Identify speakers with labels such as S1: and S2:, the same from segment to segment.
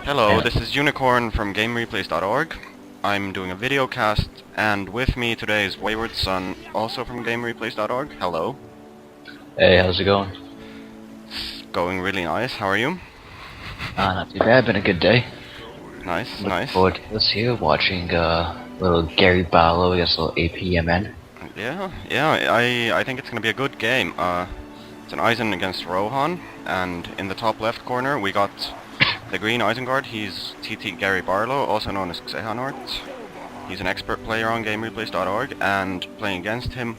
S1: Hello,
S2: Yeah.
S1: this is Unicorn from GameReplays.org. I'm doing a video cast, and with me today is Wayward Son, also from GameReplays.org. Hello.
S2: Hey, how's it going?
S1: It's going really nice. How are you?
S2: Not too bad. Been a good day.
S1: Nice,
S2: Looking
S1: nice.
S2: forward to this here, watching little Gary Barlow against little APMN.
S1: I think it's gonna be a good game. It's an Eisen against Rohan, and in the top left corner we got the green Isengard. He's TT Gary Barlow, also known as Xeha. He's an expert player on GameReplays.org, and playing against him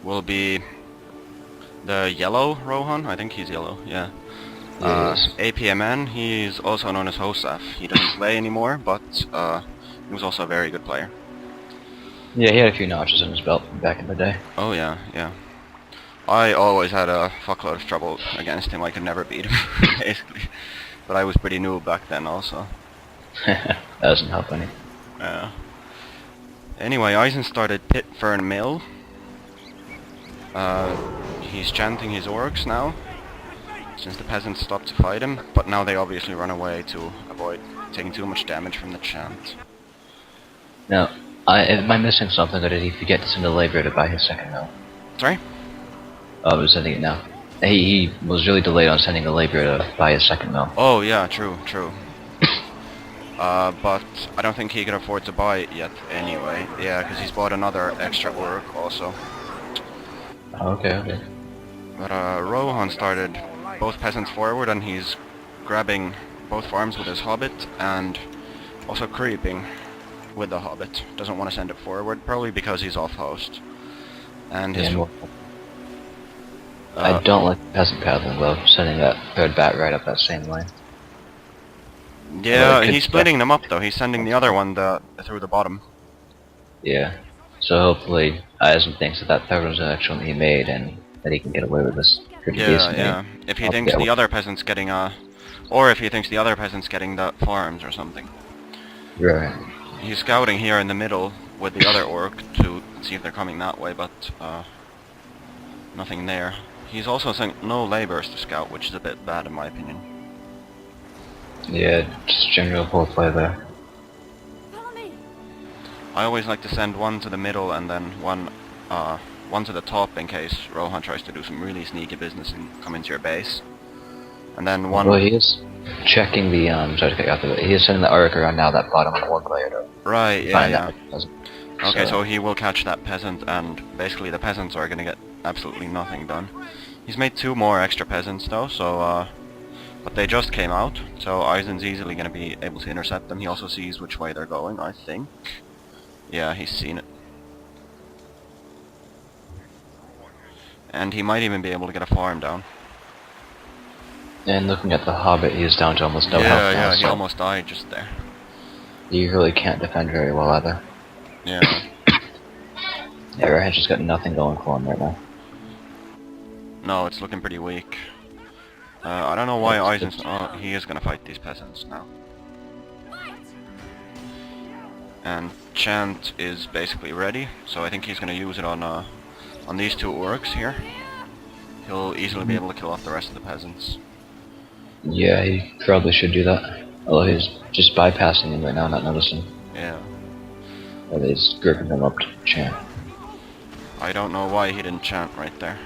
S1: will be the yellow Rohan. I think he's yellow, yeah.
S2: Yes.
S1: APMN, he's also known as Hosaf. He doesn't play anymore, but he was also a very good player.
S2: Yeah, he had a few notches in his belt back in the day.
S1: Oh yeah, yeah. I always had a fuckload of trouble against him. I could never beat him, basically. But I was pretty new back then also.
S2: That doesn't help any.
S1: Yeah. Anyway, Eisen started Pit Fern Mill. He's chanting his orcs now, since the peasants stopped to fight him, but now they obviously run away to avoid taking too much damage from the chant.
S2: Now, am I missing something, or did he forget to send a labor to buy his second mill?
S1: Sorry?
S2: Oh, I'm sending it now. He was really delayed on sending a labor to buy his second mill.
S1: Oh yeah, true. But I don't think he can afford to buy it yet anyway. Yeah, because he's bought another extra orc also.
S2: Oh, okay.
S1: But Rohan started both peasants forward, and he's grabbing both farms with his hobbit and also creeping with the hobbit. Doesn't want to send it forward, probably because he's off host. And his
S2: I don't like peasant paddling though, sending that third bat right up that same lane.
S1: yeah,
S2: Well,
S1: he's splitting them up though. He's sending the other one through the bottom.
S2: Yeah. So hopefully Eisen thinks that third one's actually he made and that he can get away with this pretty decently.
S1: Yeah. If he
S2: I'll
S1: thinks
S2: get
S1: the other peasant's getting or if he thinks the other peasant's getting the farms or something.
S2: Right.
S1: He's scouting here in the middle with the other orc to see if they're coming that way, but nothing there. He's also sent no laborers to scout, which is a bit bad in my opinion.
S2: Yeah, just general poor play there.
S1: I always like to send one to the middle and then one to the top in case Rohan tries to do some really sneaky business and come into your base. And then one...
S2: Well, he is checking the, sorry to cut you off there, he is sending the arc around now that bottom orc layer to
S1: Right,
S2: find
S1: yeah.
S2: that peasant.
S1: Okay, so he will catch that peasant, and basically the peasants are gonna get absolutely nothing done. He's made 2 more extra peasants though, so but they just came out, so Eisen's easily gonna be able to intercept them. He also sees which way they're going, I think. Yeah, he's seen it. And he might even be able to get a farm down.
S2: And looking at the hobbit, he is down to almost no health now,
S1: Yeah, he
S2: so
S1: almost died just there.
S2: he really can't defend very well either.
S1: Yeah.
S2: Yeah, Redhead's just got nothing going for him right now.
S1: No, it's looking pretty weak. I don't know why Eisen's... Oh, he is gonna fight these peasants now. And Chant is basically ready, so I think he's gonna use it on these 2 orcs here. He'll easily be able to kill off the rest of the peasants.
S2: Yeah, he probably should do that. Although he's just bypassing him right now, not noticing.
S1: Yeah.
S2: Or he's grouping them up to chant.
S1: I don't know why he didn't chant right there.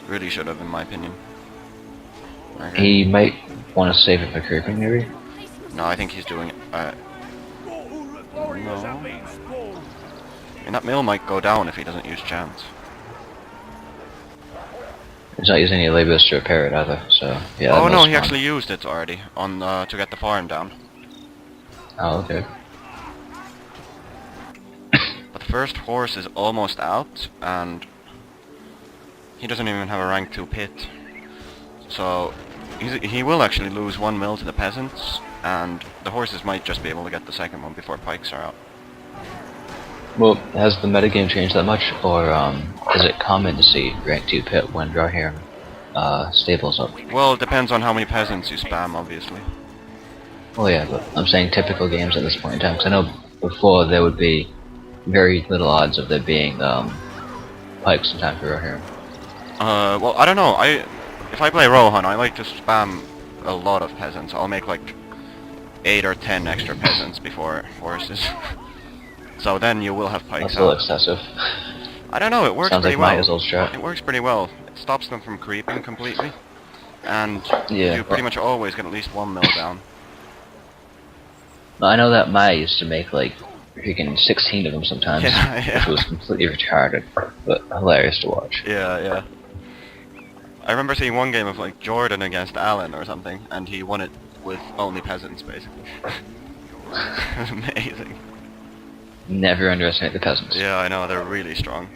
S1: Really should have, in my opinion. Okay.
S2: He might want to save it for creeping, maybe?
S1: No, I think he's doing it. No. And that mill might go down if he doesn't use chant.
S2: He's not using any laborers to repair it either, so yeah.
S1: Oh no, he
S2: fine.
S1: actually used it already on to get the farm down.
S2: Oh, okay.
S1: But the first horse is almost out, and he doesn't even have a rank 2 pit. So he will actually lose 1 mill to the peasants, and the horses might just be able to get the second one before pikes are out.
S2: Well, has the metagame changed that much, or is it common to see rank 2 pit when Drawhair stables up?
S1: Well, it depends on how many peasants you spam, obviously.
S2: Well, yeah, but I'm saying typical games at this point in time, because I know before there would be very little odds of there being pikes in time for Drawhair.
S1: Well, I don't know. If I play Rohan, I like to spam a lot of peasants. I'll make like 8 or 10 extra peasants before horses. So then you will have pikes
S2: That's a little
S1: out.
S2: excessive.
S1: I don't know, it works
S2: Sounds
S1: pretty
S2: like
S1: well.
S2: Maya's old strat.
S1: It works pretty well. It stops them from creeping completely. And
S2: Yeah,
S1: you pretty much always get at least one mill down.
S2: I know that Maya used to make like freaking 16 of them sometimes,
S1: Yeah.
S2: which was completely retarded, but hilarious to watch.
S1: Yeah. I remember seeing one game of like Jordan against Alan or something, and he won it with only peasants, basically. It was amazing.
S2: Never underestimate the peasants.
S1: Yeah, I know, they're really strong.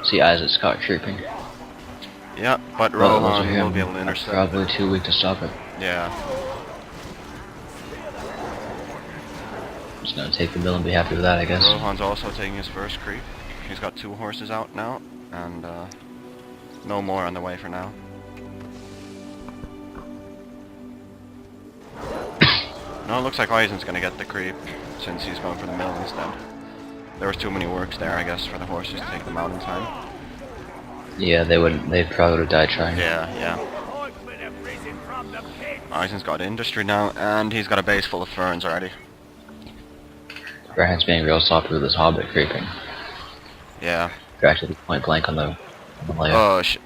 S2: See Isaac Scott creeping.
S1: Yeah, but
S2: Well,
S1: Rohan
S2: those are
S1: will be
S2: him.
S1: able to intercept
S2: Probably
S1: it.
S2: too weak to stop it.
S1: Yeah.
S2: Just gonna take the mill and be happy with that, I guess.
S1: Rohan's also taking his first creep. He's got 2 horses out now, and no more on the way for now. No, it looks like Eisen's gonna get the creep, since he's going for the mill instead. There was too many works there, I guess, for the horses to take them out in time.
S2: Yeah, they wouldn't. They probably would have died trying.
S1: Yeah. Eisen's got industry now, and he's got a base full of ferns already.
S2: Graham's being real soft with his hobbit creeping.
S1: Yeah.
S2: Practically point blank on the layout.
S1: Oh, shit.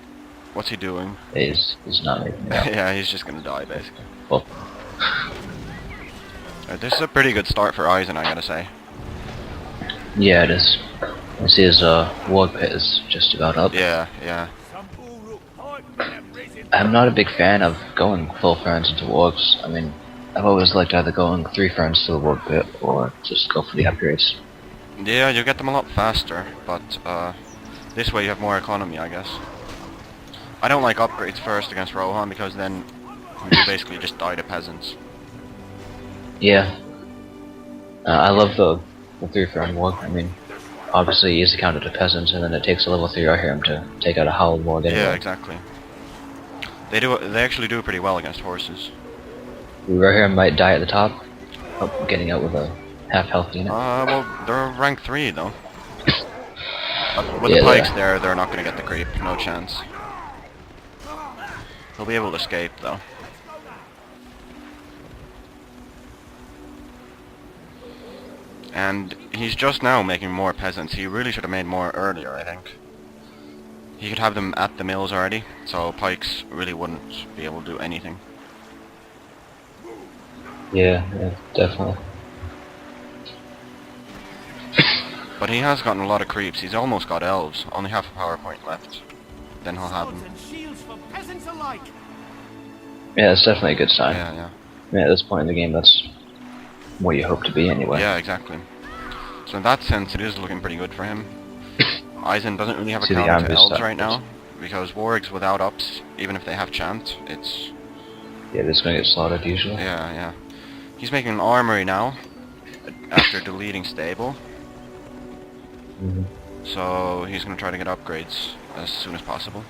S1: What's he doing?
S2: He's not making it out.
S1: Yeah, he's just gonna die, basically.
S2: Well,
S1: This is a pretty good start for Eisen, I gotta say.
S2: yeah, it is. I see his wog pit is just about up.
S1: Yeah.
S2: I'm not a big fan of going full ferns into wargs. I mean, I've always liked either going 3 ferns to the wog pit or just go for the upgrades.
S1: Yeah, you get them a lot faster, but this way you have more economy, I guess. I don't like upgrades first against Rohan, because then you basically just die to peasants.
S2: Yeah. I love the 3 fern wog. I mean, obviously you use the counter to peasants, and then it takes a level 3 Arhiram to take out a howled wog anyway.
S1: Yeah, exactly. They actually do pretty well against horses.
S2: Arhiram might die at the top, getting out with a half health unit.
S1: Well, they're rank 3 though. But with
S2: Yeah,
S1: the pikes there, they're not gonna get the creep, no chance. He'll be able to escape though. And he's just now making more peasants. He really should have made more earlier, I think. He could have them at the mills already, so pikes really wouldn't be able to do anything.
S2: Yeah, definitely.
S1: But he has gotten a lot of creeps. He's almost got elves. Only half a power point left. Then he'll have them.
S2: Yeah, it's definitely a good sign.
S1: Yeah.
S2: I mean, at this point in the game, that's what you hope to be anyway.
S1: Yeah, exactly. So in that sense, it is looking pretty good for him. Eisen doesn't really have a
S2: See the
S1: counter to
S2: ambush
S1: elves
S2: stuff.
S1: right now, because wargs without ups, even if they have chant, it's...
S2: Yeah, they're just gonna get slaughtered usually.
S1: Yeah. He's making an armory now, after deleting stable.
S2: Mhm.
S1: So he's going to try to get upgrades as soon as possible.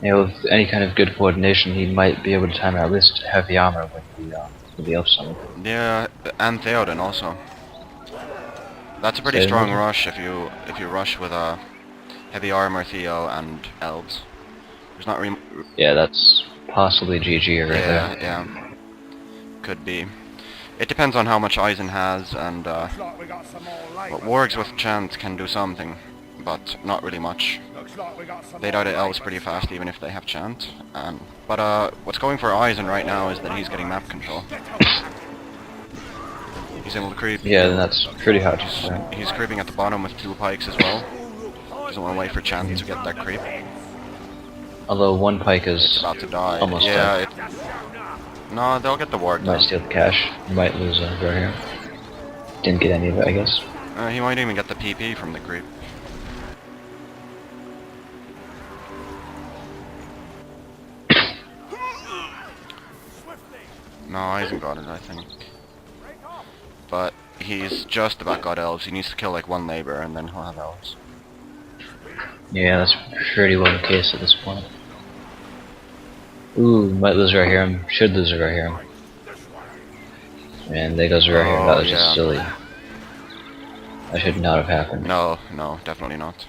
S2: Yeah, with any kind of good coordination, he might be able to time out at least heavy armor with the elf summon.
S1: Yeah, and Theoden also. That's a pretty
S2: Theoden
S1: strong
S2: also?
S1: rush if you rush with a heavy armor Theo and elves. There's not really...
S2: Yeah, that's possibly GG right there.
S1: Yeah. Could be. It depends on how much Eisen has, and but wargs with chant can do something, but not really much. They die to elves pretty fast even if they have chant. But what's going for Eisen right now is that he's getting map control. He's able to creep.
S2: Yeah, then that's pretty hard.
S1: He's creeping at the bottom with 2 pikes as well. Doesn't want to wait for chant to get that creep.
S2: Although one pike
S1: It's
S2: is
S1: about to die.
S2: almost
S1: Yeah,
S2: dead.
S1: No, they'll get the warg
S2: Might
S1: down.
S2: steal the cash. Might lose right here. Didn't get any of it, I guess.
S1: He might even get the PP from the creep. No, he hasn't got it, I think. But he's just about got elves. He needs to kill like 1 labor and then he'll have elves.
S2: Yeah, that's pretty well the case at this point. Ooh, might lose right here. Should lose right here. And there goes right here. That was just silly. That should not have happened.
S1: No, definitely not.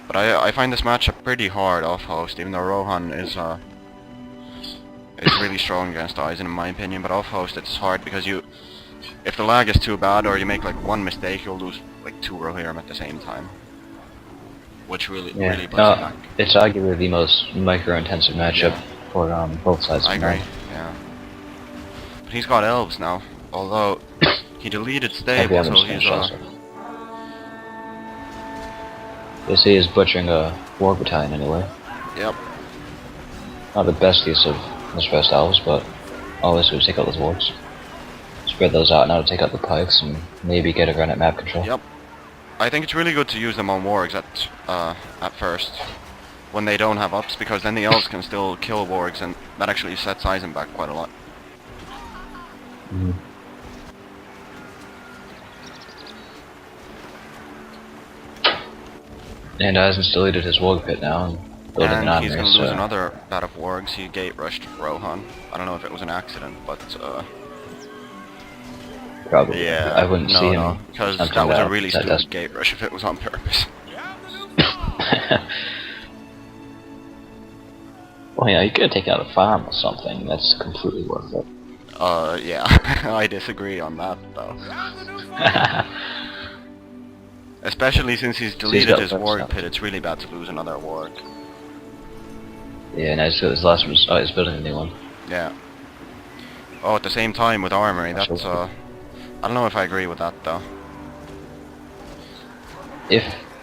S1: But I find this matchup pretty hard off host, even though Rohan is is really strong against Eisen in my opinion, but off host it's hard because if the lag is too bad or you make like one mistake, you'll lose like 2 Rohirrim at the same time. Which really bites you back.
S2: It's arguably the most micro-intensive matchup for both sides.
S1: I agree, yeah. But he's got elves now, although he deleted stable, so he's
S2: You see he's butchering a war battalion anyway.
S1: Yep.
S2: Not the best use of his first elves, but always to take out those wargs. Spread those out now to take out the pikes and maybe get a run at map control.
S1: Yep. I think it's really good to use them on wargs at first, when they don't have ups, because then the elves can still kill wargs, and that actually sets Eisen back quite a lot.
S2: Mm. And Eisen's deleted his warg pit now and building an army.
S1: He's going to lose another bat of wargs. He gate rushed Rohan. I don't know if it was an accident, but
S2: probably.
S1: Yeah,
S2: I wouldn't see him.
S1: Because that was a really stupid gate rush if it was on purpose.
S2: Well, yeah, you could take out a farm or something. That's completely worth it.
S1: Yeah, I disagree on that though. Especially since he's deleted his warg pit, it's really bad to lose another warg.
S2: Yeah, and his last one was, he's building a new one.
S1: Yeah. Oh, at the same time with armory, that's I don't know if I agree with that though.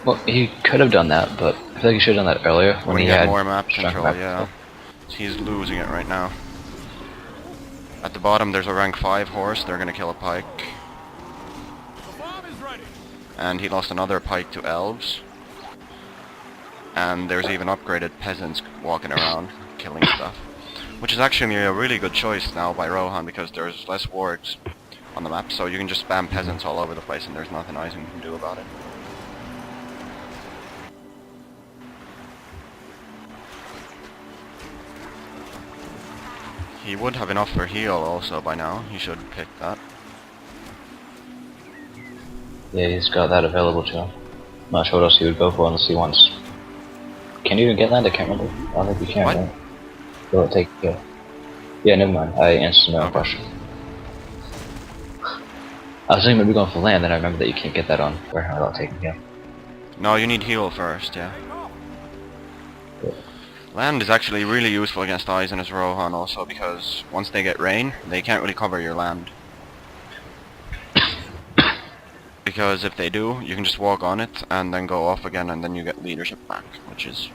S2: Well, he could have done that, but I feel like he should have done that earlier
S1: when he had more map control. Yeah, he's losing it right now. At the bottom, there's a rank 5 horse. They're gonna kill a pike, and he lost another pike to elves. And there's even upgraded peasants walking around killing stuff, which is actually a really good choice now by Rohan because there's less wargs on the map, so you can just spam peasants all over the place and there's nothing Eisen can do about it. He would have enough for heal also by now. He should pick that.
S2: Yeah, he's got that available to him. Not sure what else he would go for unless he wants. Can you even get land? I can't remember. I don't think you can.
S1: What?
S2: Right? Will it take? Yeah, never mind. I answered my own question. I was thinking maybe going for land, then I remember that you can't get that on without taking heal.
S1: No, you need heal first, yeah. Land is actually really useful against Eisen as Rohan also, because once they get rain, they can't really cover your land. Because if they do, you can just walk on it and then go off again and then you get leadership back, which is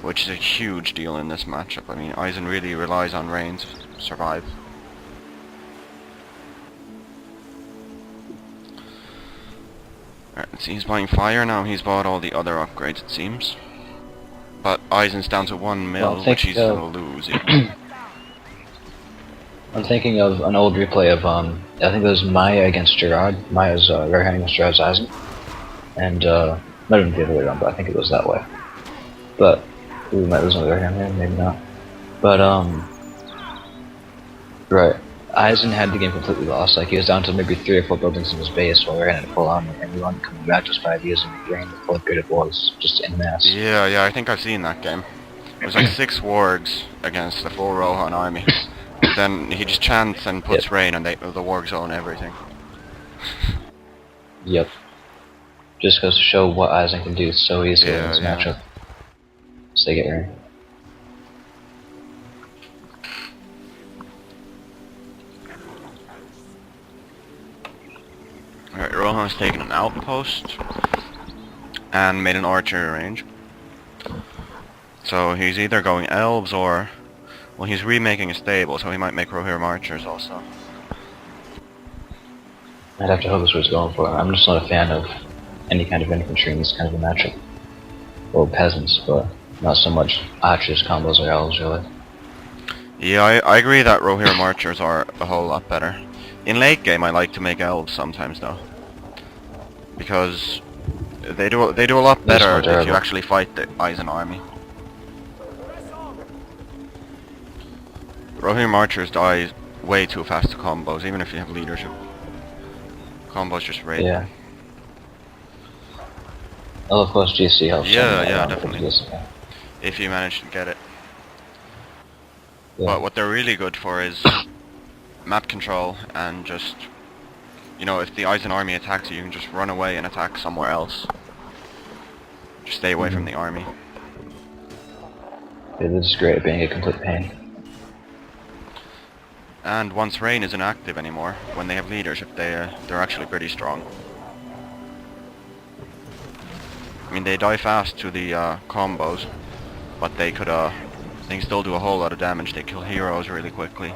S1: a huge deal in this matchup. I mean, Eisen really relies on rain to survive. Alright, let's see, he's buying fire now. He's bought all the other upgrades, it seems. But Eisen's down to 1 mil, which he's gonna lose.
S2: I'm thinking of an old replay of, I think it was Maya against Gerard. Maya's rare hand against Gerard's Eisen. And, might have been the other way around, but I think it was that way. But, we might lose another hand here, maybe not. But, right. Eisen had the game completely lost. Like, he was down to maybe 3 or 4 buildings in his base while we ran at full armor, and we wanted coming back just 5 years and drained the full upgraded walls just en masse.
S1: Yeah, I think I've seen that game. It was like 6 wargs against the full Rohan army. Then he just chants and puts rain and the wargs own everything.
S2: Yep. Just goes to show what Eisen can do so easily in this matchup. So they get rain.
S1: Alright, Rohan's taken an outpost and made an archer range. So he's either going elves or... well, he's remaking a stable, so he might make Rohirrim archers also.
S2: I'd have to hope that's what he's going for. I'm just not a fan of any kind of infantry in this kind of a matchup. Well, peasants, but not so much archers, combos, or elves, really.
S1: Yeah, I agree that Rohirrim archers are a whole lot better. In late game, I like to make elves sometimes, though. Because they do a lot better if you actually fight the Eisen army. Rohirrim archers die way too fast to combos, even if you have leadership. Combos just raid.
S2: Yeah. Oh, of course, GC helps.
S1: Yeah, definitely. If you manage to get it. But what they're really good for is map control and just, you know, if the Eisen army attacks you, you can just run away and attack somewhere else. Just stay away from the army.
S2: Yeah, this is great at being a complete pain.
S1: And once Rain isn't active anymore, when they have leadership, they're actually pretty strong. I mean, they die fast to the combos, but they can still do a whole lot of damage. They kill heroes really quickly,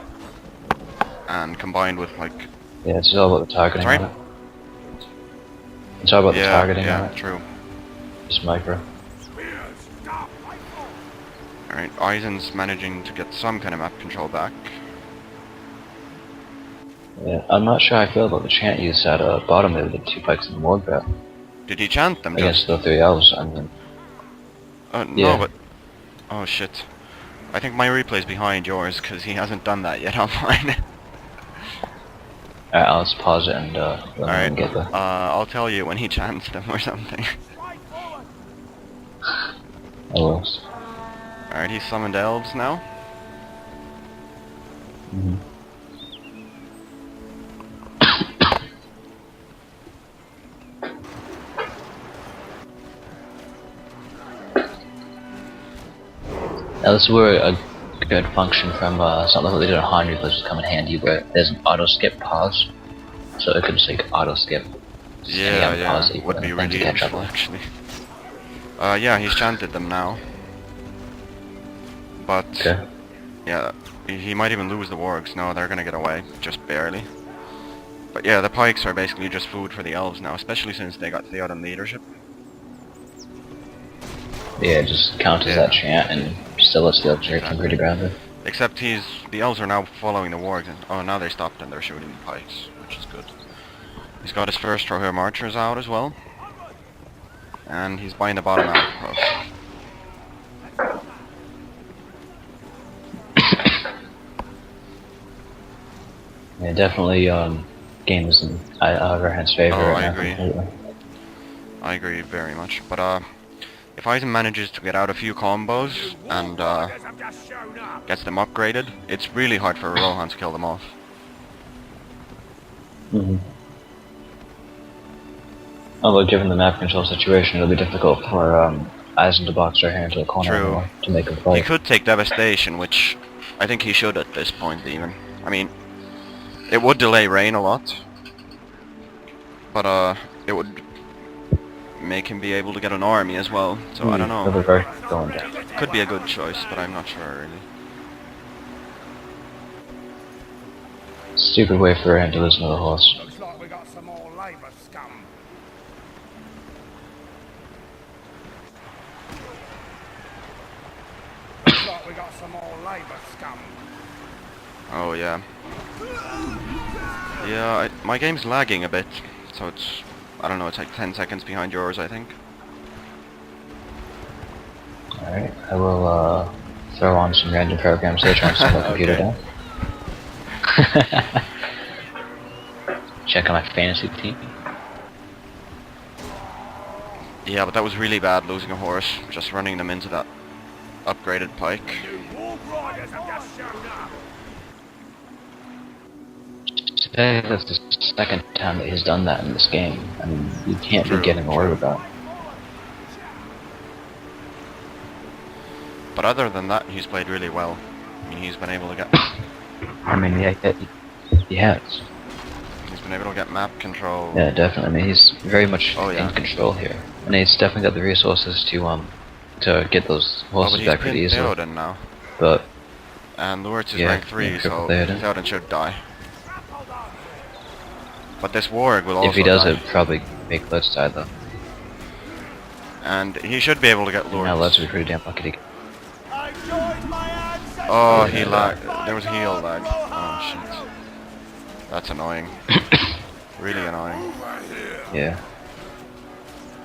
S1: and combined with like.
S2: Yeah, it's all about the targeting.
S1: Sorry?
S2: On it. It's all about the targeting.
S1: Yeah,
S2: on it.
S1: true.
S2: Just micro.
S1: All right, Eisen's managing to get some kind of map control back.
S2: Yeah, I'm not sure how I feel about the chant used at bottom there with the 2 pikes and the ward grab.
S1: Did he chant them?
S2: Against the 3 elves, I mean.
S1: No,
S2: yeah.
S1: but oh shit! I think my replay's behind yours because he hasn't done that yet on mine.
S2: Alright, I'll just pause it and let him get there.
S1: I'll tell you when he chants them or something.
S2: I will.
S1: Alright, he's summoned elves now.
S2: Mm-hmm. Now this is where a good function from something that they did on Han replays would come in handy, where there's an auto skip pause, so it could just like auto skip.
S1: Yeah, would be really useful actually. Yeah, he's chanted them now. But
S2: okay.
S1: Yeah, he might even lose the wargs. No, they're gonna get away, just barely. But yeah, the pikes are basically just food for the elves now, especially since they got Theod in leadership.
S2: Yeah, just counters that chant and still lets the elves hurt him pretty badly.
S1: Except the elves are now following the wargs, and oh, now they stopped and they're shooting the pikes, which is good. He's got his first Rohirrim archers out as well. And he's buying the bottom outpost.
S2: Yeah, definitely games in Rohan's favor right now. Completely.
S1: I agree very much, but if Eisen manages to get out a few combos and gets them upgraded, it's really hard for Rohan to kill them off.
S2: Mm-hmm. Although given the map control situation, it'll be difficult for Eisen to box right here into the corner anymore to make him play.
S1: He could take Devastation, which I think he should at this point even. I mean, it would delay Rain a lot, but it would make him be able to get an army as well, so I don't know. Could be a good choice, but I'm not sure really.
S2: Stupid way for him to listen to the horse.
S3: Looks like we got some more Labour scum. Looks like we got some more Labour scum.
S1: Oh yeah. Yeah, my game's lagging a bit, so it's, I don't know, it's like 10 seconds behind yours, I think.
S2: Alright, I will throw on some random programs here trying to slow my computer down. Check on my fantasy team.
S1: Yeah, but that was really bad losing a horse, just running them into that upgraded pike.
S2: That's the second time that he's done that in this game. I mean, you can't be getting away with that.
S1: But other than that, he's played really well. I mean, he's been able to get...
S2: I mean, yeah, he has.
S1: He's been able to get map control.
S2: Yeah, definitely. I mean, he's very much in control here. And he's definitely got the resources to get those horses back pretty easily.
S1: Theoden now.
S2: But...
S1: And Lurtz is rank 3, so Theoden should die. But this warg will also
S2: if he does
S1: die.
S2: it, probably make Lurtz die though.
S1: And he should be able to get Lurtz.
S2: Now Lurtz would be pretty damn lucky to get...
S1: Oh, he lagged. There was heel lag. Oh shit. That's annoying. Really annoying.
S2: Yeah.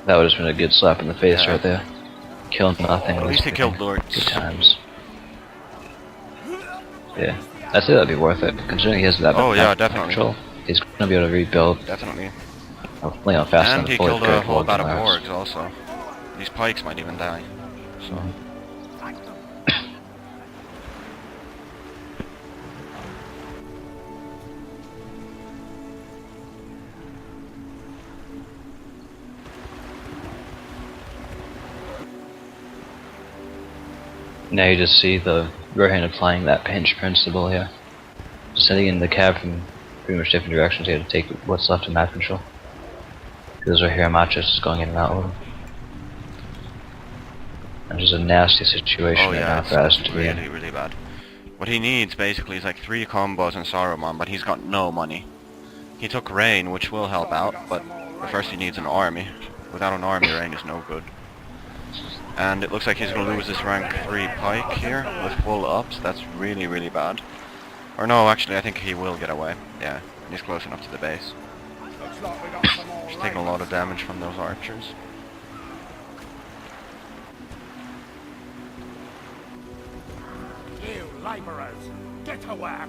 S2: That would have been a good slap in the face right there. Killing nothing.
S1: At least he killed Lurtz.
S2: Good times. Yeah. I'd say that'd be worth it, considering he has that
S1: definitely.
S2: control. He's gonna be able to rebuild.
S1: Definitely.
S2: Hopefully on faster
S1: And
S2: than
S1: he
S2: the
S1: killed a whole lot of wargs also. These pikes might even die. So.
S2: Now you just see the Rohan applying that pinch principle here. Sending in the cab from pretty much different directions here to take what's left of map control. Because right here, Machos is going in and out with him. And just a nasty situation
S1: Oh
S2: right
S1: yeah,
S2: now for us
S1: it's
S2: to be in.
S1: really, really bad. What he needs basically is like 3 combos and Saruman, but he's got no money. He took Rain, which will help out, but first he needs an army. Without an army, Rain is no good. And it looks like he's going to lose this rank 3 Pike here with full ups. That's really, really bad. Or no, actually I think he will get away. Yeah, he's close enough to the base.
S3: Looks like we got some more
S1: He's taking a lot of damage from those archers.
S3: You labourers, get to work.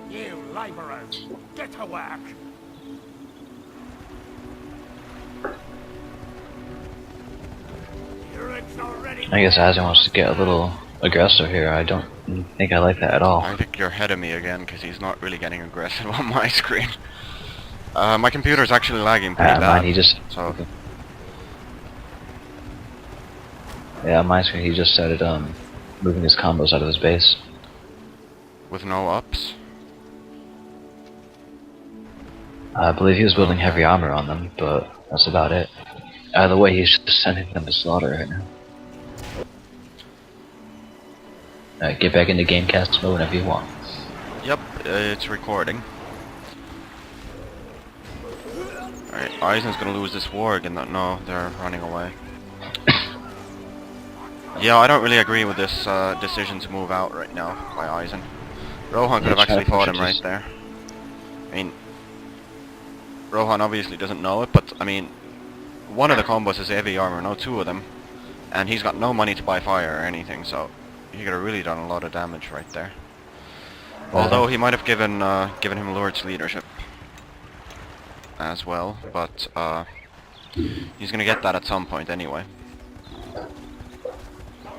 S3: You labourers, get to work. Your eggs are ready.
S2: I guess Azzy wants to get a little aggressive here. I don't think I like that at all.
S1: I think you're ahead of me again because he's not really getting aggressive on my screen. My computer's actually lagging pretty bad.
S2: Mine, he just...
S1: So
S2: Yeah, on my screen he just started moving his combos out of his base.
S1: with no ups.
S2: I believe he was building heavy armor on them, but that's about it. Either way, he's just sending them to slaughter right now. Alright, get back into Gamecast mode whenever you want.
S1: Yep, it's recording. Alright, Eisen's gonna lose this warg and no, they're running away. Yeah, I don't really agree with this decision to move out right now by Eisen. Rohan could have actually fought him right there. I mean, Rohan obviously doesn't know it, but I mean, one of the combos is heavy armor, no 2 of them. And he's got no money to buy fire or anything, so he could have really done a lot of damage right there. Although he might have given him Lord's leadership as well, but he's gonna get that at some point anyway.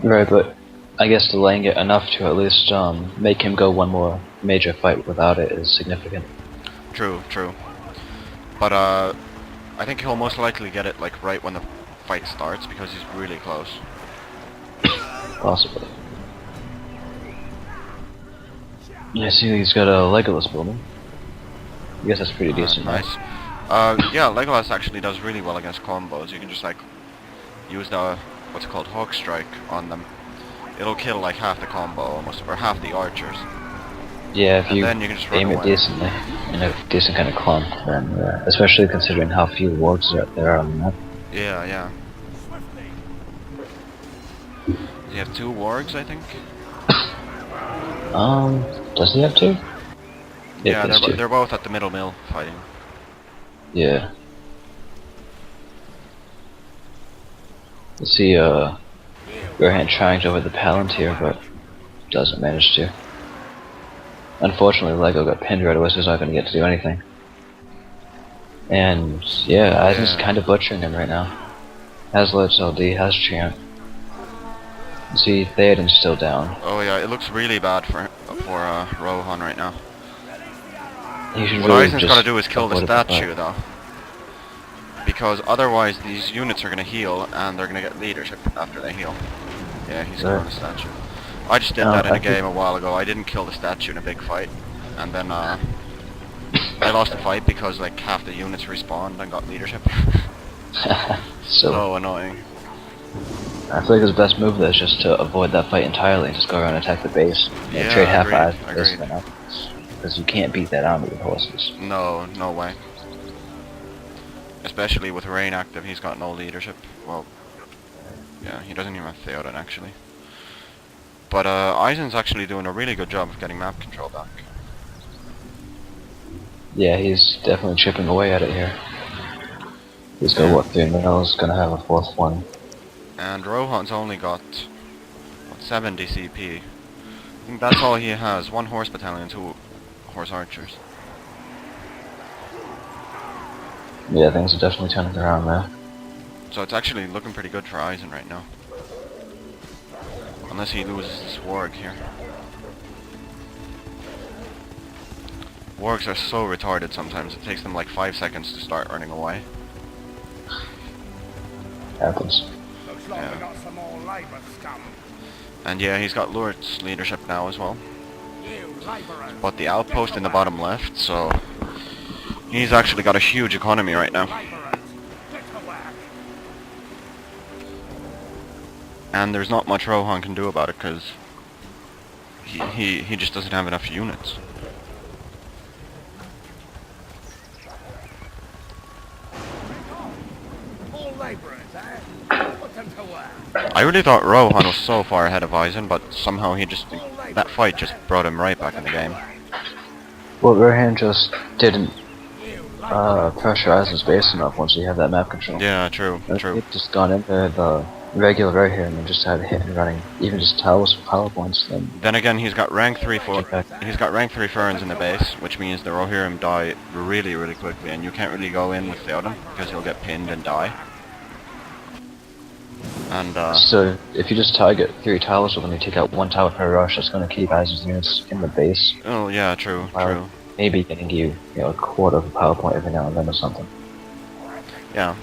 S2: Right, but I guess delaying it enough to at least make him go one more major fight without it is significant.
S1: True, true. But I think he'll most likely get it like right when the fight starts because he's really close.
S2: Possibly. I see he's got a Legolas building. I guess that's pretty decent, right?
S1: Nice. Yeah, Legolas actually does really well against combos. You can just like use the what's it called, Hawk Strike on them. It'll kill like half the combo almost, or half the archers.
S2: Yeah, if
S1: And
S2: you
S1: then you can just run
S2: aim it
S1: away.
S2: decently, in a decent kind of clump, then especially considering how few wards there are on the map.
S1: Yeah, yeah. You have 2 wargs, I think.
S2: Does he have 2?
S1: Yeah,
S2: there's 2.
S1: they're both at the middle mill fighting.
S2: Yeah. You see, Rohan trying over the Palantir, but doesn't manage to. Unfortunately, Lego got pinned right away, so he's not going to get to do anything. And, yeah, Eisen's kind of butchering him right now. Has Let's LD, has Champ. You see, Theoden's still down.
S1: Oh yeah, it looks really bad for Rohan right now.
S2: He should
S1: What
S2: really
S1: Eisen's
S2: just
S1: got to do is kill the
S2: avoid fight.
S1: statue though. Because otherwise these units are going to heal and they're going to get leadership after they heal. Yeah, he's killing the statue. I just did that in a game a while ago. I didn't kill the statue in a big fight. And then I lost the fight because like half the units respawned and got leadership. So annoying.
S2: I feel like his best move there is just to avoid that fight entirely and just go around and attack the base.
S1: Yeah,
S2: And trade half eyes
S1: agreed.
S2: because you can't beat that army with horses.
S1: No, no way. Especially with Rain active, he's got no leadership. Well, yeah, he doesn't even have Theoden actually. But Eisen's actually doing a really good job of getting map control back.
S2: Yeah, he's definitely chipping away at it here. He's got what, 3 mils, gonna have a 4th one.
S1: And Rohan's only got what, 70 CP. I think that's all he has. 1 horse battalion, 2 horse archers.
S2: Yeah, things are definitely turning around there.
S1: So it's actually looking pretty good for Eisen right now. Unless he loses this warg here. Wargs are so retarded sometimes, it takes them like 5 seconds to start running away.
S2: happens.
S3: Looks like we got some more labor scum.
S1: And yeah, he's got Lurt's leadership now as well.
S3: You laborers.
S1: But the outpost in the bottom left, so he's actually got a huge economy right now.
S3: Laborers, get to work.
S1: And there's not much Rohan can do about it, because he just doesn't have enough units.
S3: More laborers, eh? Put them to work.
S1: I really thought Rohan was so far ahead of Eisen, but somehow that fight just brought him right back in the game.
S2: Well, Rohan just didn't
S3: You laborers.
S2: pressure Eisen's base enough once he had that map control.
S1: Yeah, true, true.
S2: He'd just gone in there the regular right here and then just had hit and running, even just towers for power points.
S1: Then again, he's got rank 3
S2: Okay.
S1: he's got rank 3 Ferns in the base, which means the Rohirrim die really, really quickly, and you can't really go in with Theoden, because he'll get pinned and die. And,
S2: So if you just target 3 towers with them, you take out 1 tower per rush. That's going to keep Eisen's units in the base.
S1: oh yeah, true,
S2: While
S1: true.
S2: maybe getting you, a quarter of a power point every now and then or something.
S1: Yeah.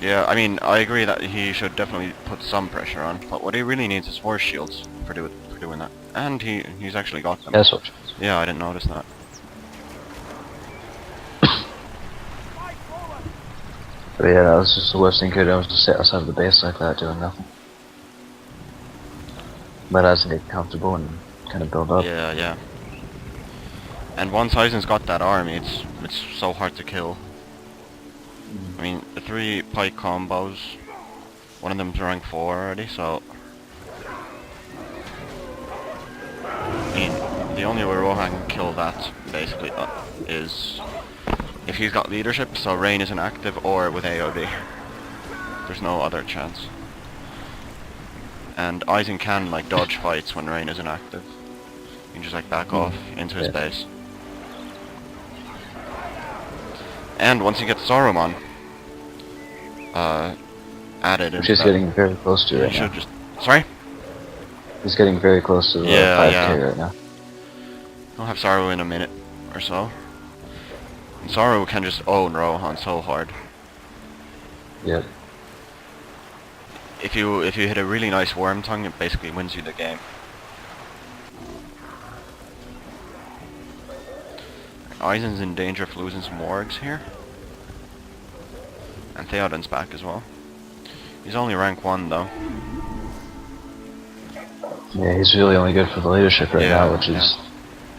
S1: Yeah, I mean, I agree that he should definitely put some pressure on, but what he really needs is force shields for doing that. And he's actually got them.
S2: That's what.
S1: Yeah, I didn't notice that.
S2: But yeah, that was just the worst thing he could do, was to sit outside of the base like that doing nothing. Let Eisen get comfortable and kind of build up.
S1: Yeah, yeah. And once Eisen's got that army, it's so hard to kill. I mean, the 3 pike combos, one of them's rank 4 already, so... I mean, the only way Rohan can kill that, basically, is if he's got leadership, so Rain isn't active, or with AOD. There's no other chance. And Eisen can, like, dodge fights when Rain isn't active. He can just, like, back off into his base. And once he gets Saruman added
S2: Which
S1: into
S2: he's
S1: that,
S2: getting very close to
S1: he
S2: right
S1: should
S2: now.
S1: just... Sorry?
S2: He's getting very close to the
S1: Yeah,
S2: 5k
S1: yeah.
S2: right now.
S1: I'll have Saru in a minute or so. And Saru can just own Rohan so hard.
S2: Yep.
S1: If you hit a really nice Worm Tongue, it basically wins you the game. Eisen's in danger of losing some wargs here. And Theoden's back as well. He's only rank 1 though.
S2: Yeah, he's really only good for the leadership right
S1: Yeah,
S2: now, which is...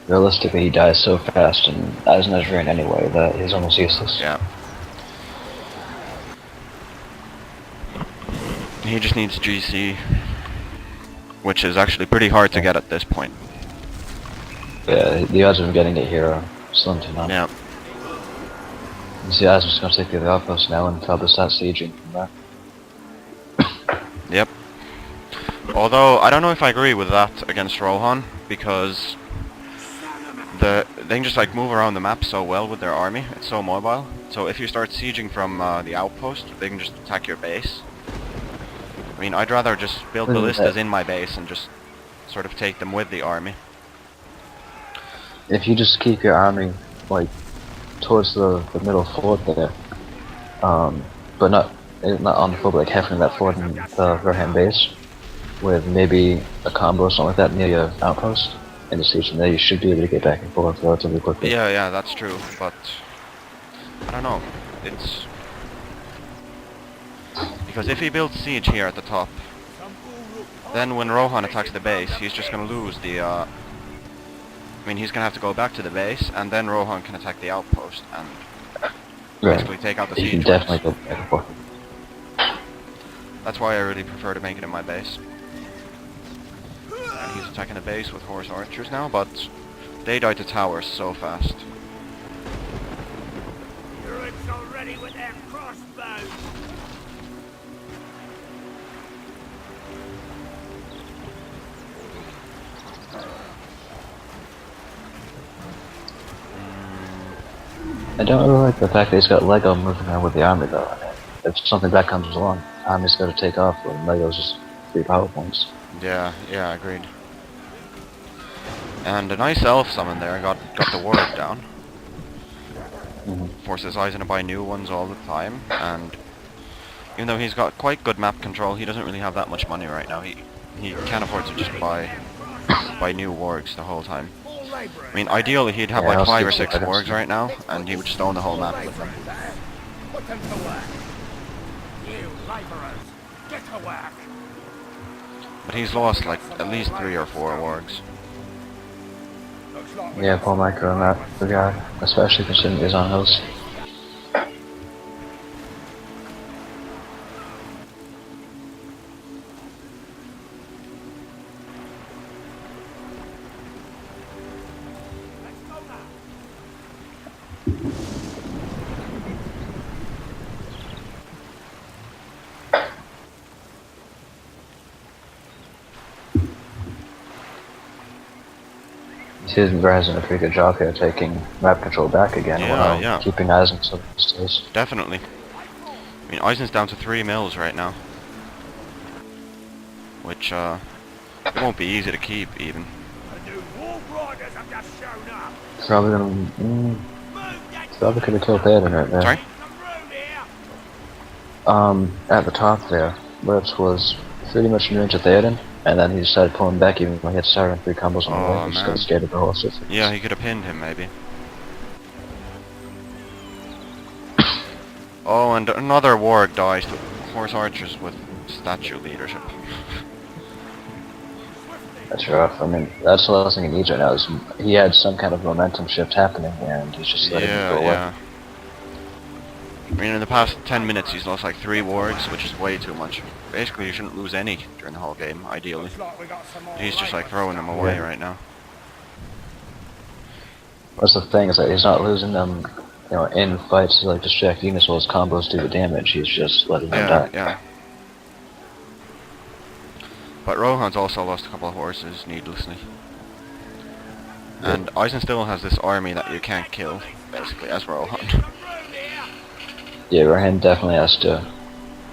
S2: Realistically, he dies so fast, and Eisen has Rain anyway, that he's almost useless.
S1: Yeah. He just needs GC, which is actually pretty hard to get at this point.
S2: Yeah, the odds of him getting it here are slim to none.
S1: Yeah.
S2: You see, Eisen's going to take the other outpost now and probably start sieging from there.
S1: Yep. Although, I don't know if I agree with that against Rohan, because they can just like move around the map so well with their army, it's so mobile. So if you start sieging from the outpost, they can just attack your base. I mean, I'd rather just build ballistas in my base and just sort of take them with the army.
S2: If you just keep your army, like, towards the middle fort there, but not on the fort, but like half in that fort in the Rohan base, with maybe a combo or something like that near your outpost, and the siege from there, you should be able to get back and forth relatively quickly.
S1: Yeah, yeah, that's true, but I don't know. It's because if he builds siege here at the top, then when Rohan attacks the base, he's just gonna lose the. I mean, he's gonna have to go back to the base, and then Rohan can attack the outpost and basically take out the
S2: You
S1: siege.
S2: can definitely go back and forth.
S1: That's why I really prefer to make it in my base. And he's attacking the base with horse archers now, but they die to towers so fast.
S3: Druids are ready with their crossbows.
S2: I don't really like the fact that he's got Lego moving around with the army though. I mean, if something bad comes along, army's got to take off, and Lego's just 3 power points.
S1: Yeah, yeah, agreed. And a nice elf summon there got the ward down. Forces Eisen to buy new ones all the time, and Even though he's got quite good map control, he doesn't really have that much money right now. He can't afford to just buy new wargs the whole time. I mean, ideally he'd have
S2: Yeah,
S1: like
S2: I'll
S1: 5 or
S2: skip
S1: 6
S2: some items.
S1: wargs right now, and he would just own the whole map with them.
S3: Put them to work. You laborers, get to work.
S1: But he's lost like at least 3 or 4 wargs.
S3: Looks like we
S2: Yeah,
S3: got
S2: poor
S3: some
S2: micro on that regard, especially considering he's on hills.
S3: Let's go now.
S2: Susan Graz doing a pretty good job here taking map control back again
S1: Yeah,
S2: while
S1: yeah.
S2: keeping Eisen so stays.
S1: Definitely. I mean, Eisen's down to 3 mils right now. Which, it won't be easy to keep, even.
S3: The new Wolf Riders have just shown up.
S2: Probably gonna...
S3: Move that
S2: probably could have killed Theoden right there.
S1: Sorry?
S3: some room here.
S2: At the top there, Lips was pretty much immune to Theoden, and then he decided pulling back even when he had Siren 3 combos on the
S1: Oh,
S2: way. He just
S1: man.
S2: got scared of the Hosaf.
S1: Yeah, he could have pinned him, maybe. Oh, and another warg dies to horse archers with statue leadership.
S2: That's rough. I mean, that's the last thing he needs right now is he had some kind of momentum shift happening, and he's just letting it go away.
S1: Yeah. I mean, in the past 10 minutes he's lost like 3 wargs, which is way too much. Basically, you shouldn't lose any during the whole game, ideally.
S3: Looks like we got some more
S1: He's just like
S3: laborers.
S1: throwing them away
S2: Yeah.
S1: right now.
S2: That's the thing, is that he's not losing them, you know, in fights to like distract units while his combos do the damage. He's just letting them
S1: Yeah,
S2: die.
S1: yeah. But Rohan's also lost a couple of horses needlessly. And Eisen still has this army that you can't kill, basically, as Rohan.
S3: Some room here.
S2: Yeah, Rahan definitely has to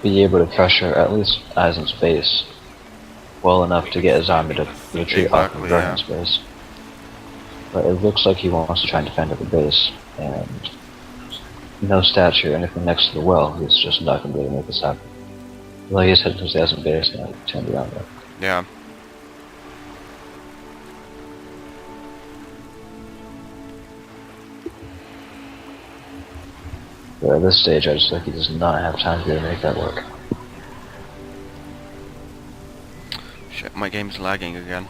S2: be able to pressure at least Eisen's base well enough to get his army to retreat off of
S1: Exactly,
S2: Rahan's base. But it looks like he wants to try and defend at the base, and no statue or anything next to the well, he's just not going to be able to make this happen. Well, he's headed towards the Eisen base and I turned around there.
S1: Yeah.
S2: But at this stage, I just think he does not have time to be able to make that work.
S1: Shit, my game's lagging again.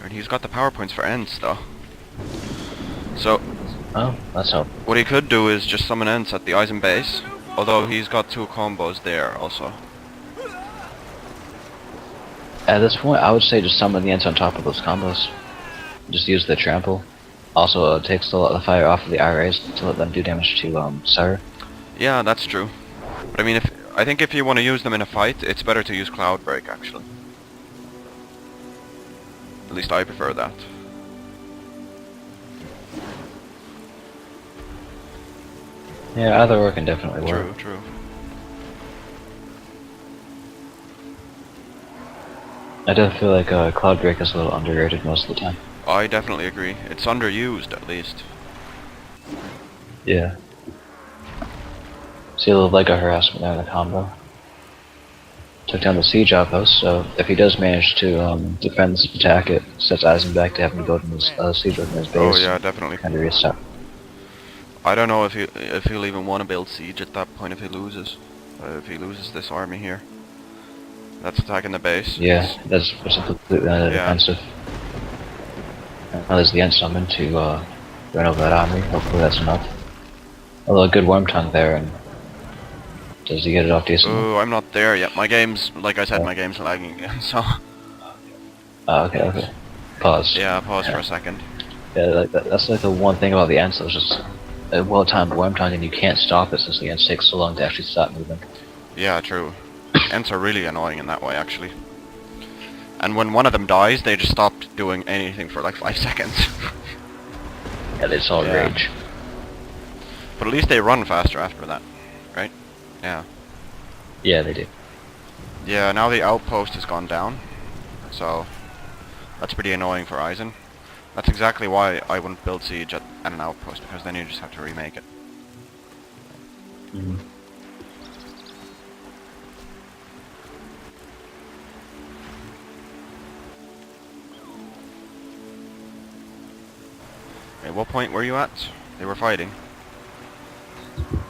S1: And he's got the power points for Ents though. So,
S2: Oh, that's how.
S1: what he could do is just summon Ents at the Eisen base, although he's got 2 combos there also.
S2: At this point, I would say just summon the Ents on top of those combos. Just use the trample. Also, it takes a lot of the fire off of the IRAs to let them do damage to Sire.
S1: Yeah, that's true. But I mean, I think if you want to use them in a fight, it's better to use Cloud Break actually. At least I prefer that.
S2: Yeah, either or can definitely
S1: True,
S2: work.
S1: true.
S2: I do feel like Cloud Break is a little underrated most of the time.
S1: I definitely agree. It's underused at least.
S2: Yeah. See a little Lego harassment there in the combo. Took down the siege outpost, so if he does manage to defend this attack, it sets Eisen back to having to go to his siege within his base.
S1: Oh yeah, definitely.
S2: Kind of restart.
S1: I don't know if he'll even want to build siege at that point if he loses. If he loses this army here. That's attacking the base.
S2: Yeah, that's completely defensive. Now there's the end summon to run over that army. Hopefully that's enough. Although a good worm tongue there, and does he get it off decently?
S1: Oh, I'm not there yet. My game's, like I said, my game's lagging again, so...
S2: Oh, okay. Pause.
S1: Yeah, pause for a second.
S2: Yeah, like that's like the one thing about the ants. It's just a well-timed worm tongue, and you can't stop it since the ants take so long to actually stop moving.
S1: Yeah, true. Ents are really annoying in that way, actually. And when one of them dies, they just stop doing anything for like 5 seconds.
S2: Yeah, it's all
S1: Yeah.
S2: rage.
S1: But at least they run faster after that, right? Yeah.
S2: Yeah, they do.
S1: Yeah, now the outpost has gone down, so that's pretty annoying for Eisen. That's exactly why I wouldn't build siege at an outpost, because then you just have to remake it.
S2: Mhm.
S1: At what point were you at? They were fighting.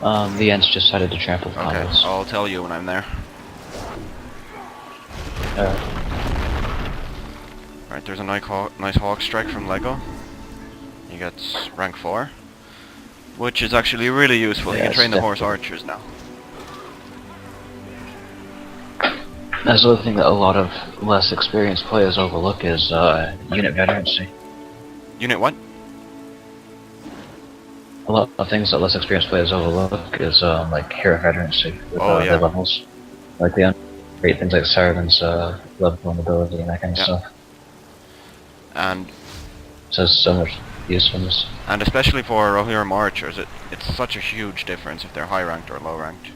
S2: The Ents just decided to trample the
S1: Okay,
S2: combos.
S1: I'll tell you when I'm there. Right, there's a nice hawk strike from Lego. He gets rank 4, which is actually really useful. He
S2: Yeah,
S1: can train the
S2: it's
S1: horse archers now.
S2: That's the other thing that a lot of less experienced players overlook is unit veterancy.
S1: Unit what?
S2: A lot of things that less experienced players overlook is like hero veterancy with
S1: Oh, yeah.
S2: their levels. Like they underrate things like Saraven's level and ability and that kind of
S1: Yeah.
S2: stuff.
S1: And
S2: So there's so much usefulness.
S1: especially for Rohirrim archers, it's such a huge difference if they're high ranked or low ranked.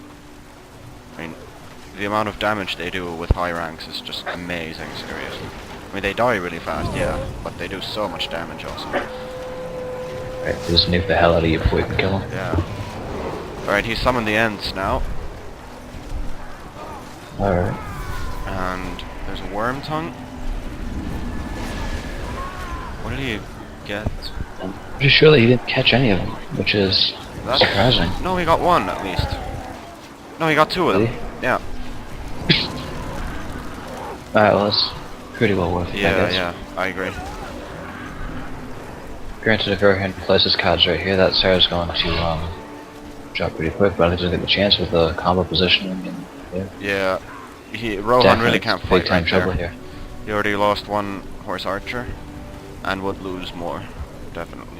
S1: I mean, the amount of damage they do with high ranks is just amazing, seriously. I mean, they die really fast, yeah, but they do so much damage also.
S2: Right, just nuke the hell out of you before you can kill him.
S1: Yeah. Alright, he's summoned the Ents now,
S2: Alright.
S1: and there's a worm tongue. What did he get?
S2: I'm pretty sure that he didn't catch any of them, which is
S1: That's
S2: surprising.
S1: No, he got one at least. No, he got two of them.
S2: Really?
S1: Yeah.
S2: Alright, well that's pretty well worth it, I
S1: Yeah,
S2: guess.
S1: yeah, I agree.
S2: Granted, if Rohan places cards right here, that Sarah's going to drop pretty quick, but I think he's going to get the chance with the combo positioning and
S1: Yeah, Rohan really can't fight
S2: big time
S1: right
S2: trouble
S1: there.
S2: here.
S1: He already lost one horse archer, and would lose more, definitely.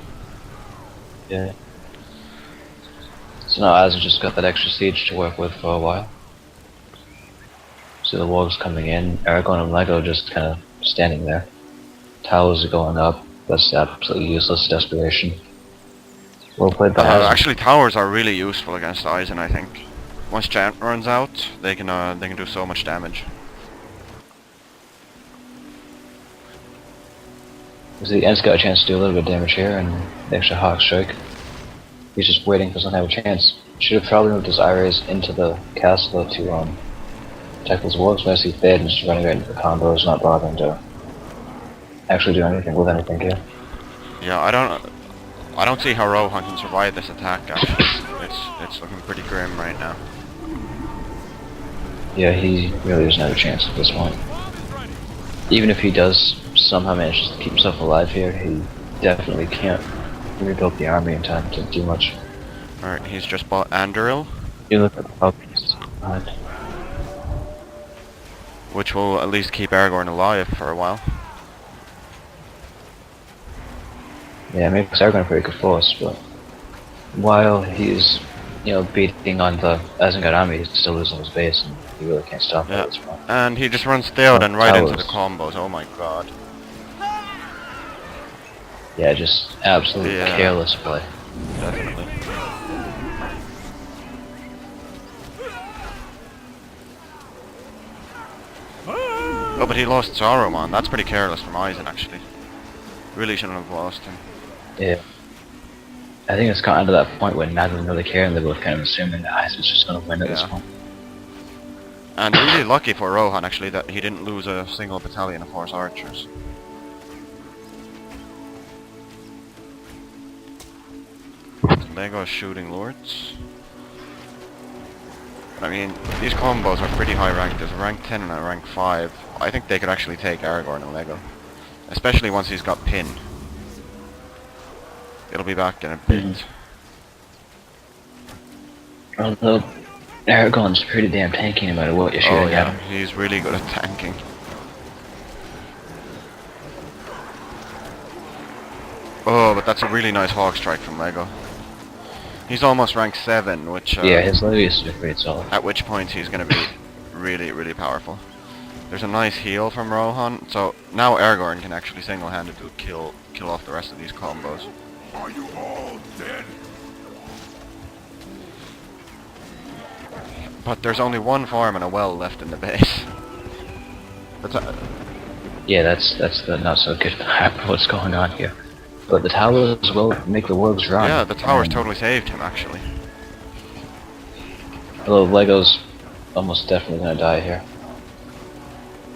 S2: Yeah. So now Asa just got that extra siege to work with for a while. See the walls coming in, Aragorn and Lego just kind of standing there. Towers are going up. That's absolutely useless desperation. Well played by Asa.
S1: Actually, towers are really useful against Eisen, I think. Once Chant runs out, they can do so much damage.
S2: So the Ents got a chance to do a little bit of damage here, and the extra Hawk Strike. He's just waiting for someone to have a chance. Should have probably moved his Iris into the castle to protect his wolves, but I see Fade and just running right into the combos, not bothering to actually do anything with anything here.
S1: Yeah, I don't see how Rohan can survive this attack. Actually, it's looking pretty grim right now.
S2: Yeah, he really doesn't have a chance at this point. Even if he does somehow manage to keep himself alive here, he definitely can't rebuild the army in time to do much.
S1: Alright, he's just bought Anduril,
S2: You look at the focus behind.
S1: which will at least keep Aragorn alive for a while.
S2: Yeah, maybe Aragorn a pretty good force, but while he's, beating on the Isengard army, he's still losing his base, and he really can't stop it
S1: Yeah,
S2: at this point.
S1: and he just runs Theoden right into the
S2: Towers.
S1: combos. Oh my god.
S2: Yeah, just absolute
S1: Yeah.
S2: careless play.
S1: Definitely. Oh, but he lost Saruman. That's pretty careless from Eisen, actually. Really shouldn't have lost him.
S2: Yeah. I think it's gotten to that point where neither of them really care, and they're both kind of assuming that Isaac's just going to win at this
S1: Yeah.
S2: point.
S1: And really lucky for Rohan, actually, that he didn't lose a single battalion of horse archers. Lego shooting lords. I mean, these combos are pretty high ranked. There's a rank 10 and a rank 5. I think they could actually take Aragorn and Lego. Especially once he's got Pin. It'll be back in a bit.
S2: Although, Aragorn's pretty damn tanky no matter what you're shooting
S1: Oh
S2: at
S1: yeah,
S2: him.
S1: he's really good at tanking. Oh, but that's a really nice hawk strike from Lego. He's almost rank 7, which
S2: Yeah, his levies are pretty solid.
S1: at which point he's going to be really, really powerful. There's a nice heal from Rohan, so now Aragorn can actually single-handedly kill off the rest of these combos.
S3: Are you all dead?
S1: But there's only one farm and a well left in the base. That's
S2: Yeah, that's the not so good part of what's going on here. But the towers will make the wargs run.
S1: yeah, the towers
S2: and
S1: totally saved him, actually.
S2: Although Lego's almost definitely gonna die here.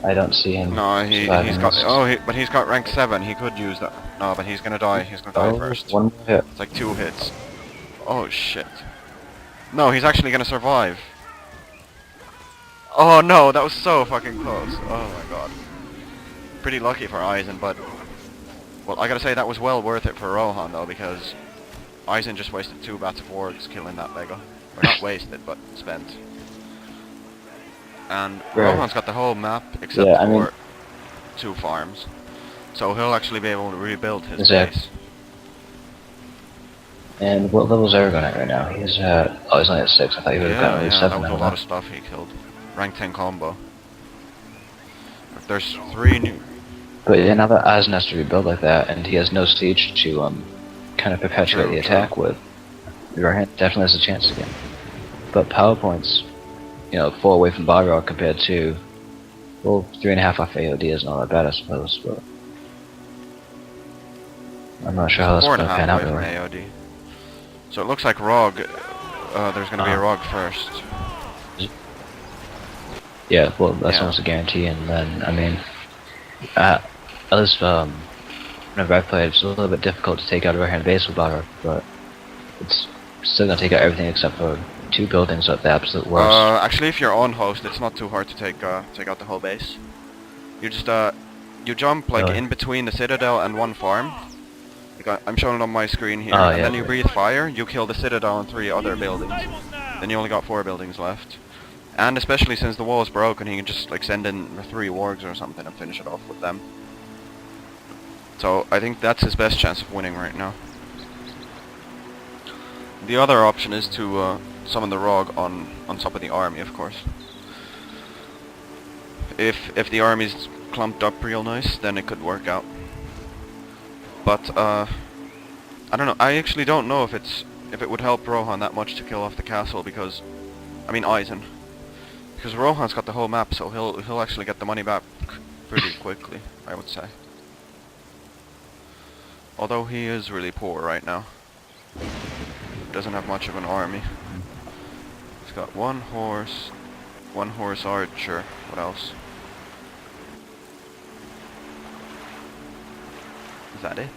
S2: I don't see him.
S1: No,
S2: surviving
S1: he's got.
S2: this.
S1: Oh, but he's got rank 7. He could use that. No, but he's gonna die. He's gonna die
S2: Oh,
S1: first.
S2: one more hit.
S1: It's like 2 hits. Oh shit. No, he's actually gonna survive. Oh no, that was so fucking close. Oh my god. Pretty lucky for Eisen, but... Well, I gotta say that was well worth it for Rohan though, because... Eisen just wasted 2 bats of wargs killing that Lego. Or not wasted, but spent. And
S2: Right.
S1: Rohan's got the whole map except
S2: Yeah, I
S1: for
S2: mean-
S1: 2 farms. So he'll actually be able to rebuild his
S2: Exactly.
S1: base.
S2: And what level's Aragon at right now? He's at... Oh, he's only at 6. I thought he would have gotten at least 7
S1: that was
S2: out
S1: a
S2: of
S1: lot
S2: that.
S1: of stuff he killed. Rank 10 combo. There's 3 new...
S2: But yeah, now that Eisen has to rebuild like that, and he has no siege to kind of perpetuate
S1: True,
S2: the attack with, Rohan definitely has a chance again. But power points, 4 away from Balrog compared to, well, 3.5 off AOD isn't all that bad, I suppose, but... I'm not sure how that's going to
S1: 4.5
S2: pan out
S1: away from
S2: really.
S1: AOD. So it looks like Rog... there's gonna be a Rog first.
S2: Yeah, well, that's
S1: Yeah.
S2: almost a guarantee, and then, I mean, at least, whenever I played, it's a little bit difficult to take out a Rohan base with Balrog, but it's still gonna take out everything except for 2 buildings at the absolute worst.
S1: Actually, if you're on host, it's not too hard to take out the whole base. You just you jump like
S2: Really?
S1: in between the citadel and 1 farm. Like I'm showing it on my screen here,
S2: Oh,
S1: and
S2: yeah,
S1: then you
S2: okay.
S1: breathe fire. You kill the citadel and 3 other buildings. Then you only got 4 buildings left. And especially since the wall's broken, he can just like send in 3 wargs or something and finish it off with them. So I think that's his best chance of winning right now. The other option is to summon the Rog on top of the army, of course. If the army's clumped up real nice, then it could work out. But I don't know. I actually don't know if it would help Rohan that much to kill off the castle, because I mean Eisen, because Rohan's got the whole map, so he'll actually get the money back pretty quickly, I would say. Although he is really poor right now. Doesn't have much of an army. He's got 1 horse, 1 horse archer. What else? Is that it?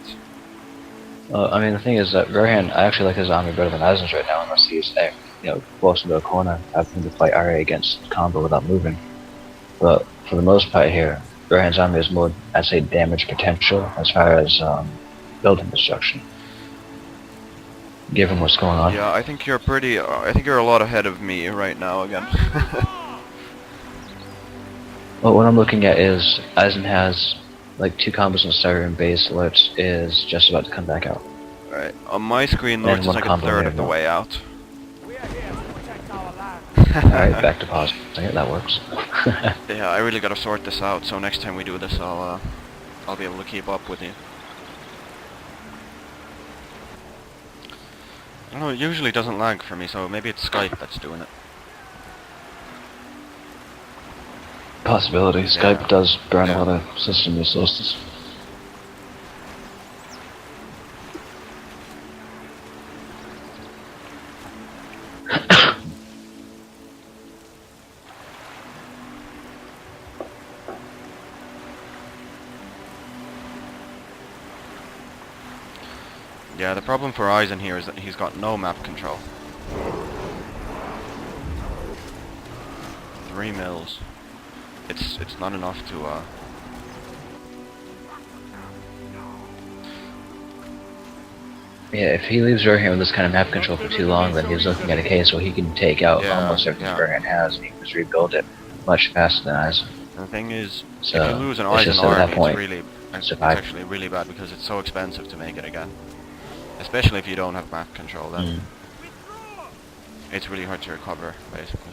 S2: I mean, the thing is that Rohan, I actually like his army better than Eisen's right now, unless he's, forced into a corner, having to fight RA against combo without moving. But for the most part here, Rohan's army is more, I'd say, damage potential as far as building destruction. Given what's going on.
S1: Yeah, I think you're pretty. I think you're a lot ahead of me right now again.
S2: Well, what I'm looking at is Eisen has like 2 combos in starter and base. Lurch is just about to come back out.
S1: Right, on my screen,
S2: And
S1: Lurch is
S2: 1
S1: like a
S2: combo
S1: third
S2: there
S1: of the
S2: now.
S1: way out.
S3: We are here to protect our land.
S2: Alright, back to pause. That works.
S1: Yeah, I really gotta sort this out. So next time we do this, I'll be able to keep up with you. I don't know. It usually doesn't lag for me, so maybe it's Skype that's doing it.
S2: Possibility.
S1: Yeah.
S2: Skype does burn
S1: Yeah.
S2: a lot of system resources.
S1: Yeah, the problem for Eisen here is that he's got no map control. 3 mills. It's not enough to
S2: Yeah, if he leaves Rohan with this kind of map control for too long, then he's looking at a case where he can take out
S1: Yeah,
S2: almost everything
S1: yeah.
S2: Rohan has, and he can just rebuild it much faster than Eisen.
S1: The thing is,
S2: So,
S1: if you lose an
S2: it's
S1: Eisen
S2: just at that
S1: army,
S2: point,
S1: it's
S2: survive.
S1: actually really bad because it's so expensive to make it again. Especially if you don't have map control, then
S2: Mm.
S1: it's really hard to recover, basically.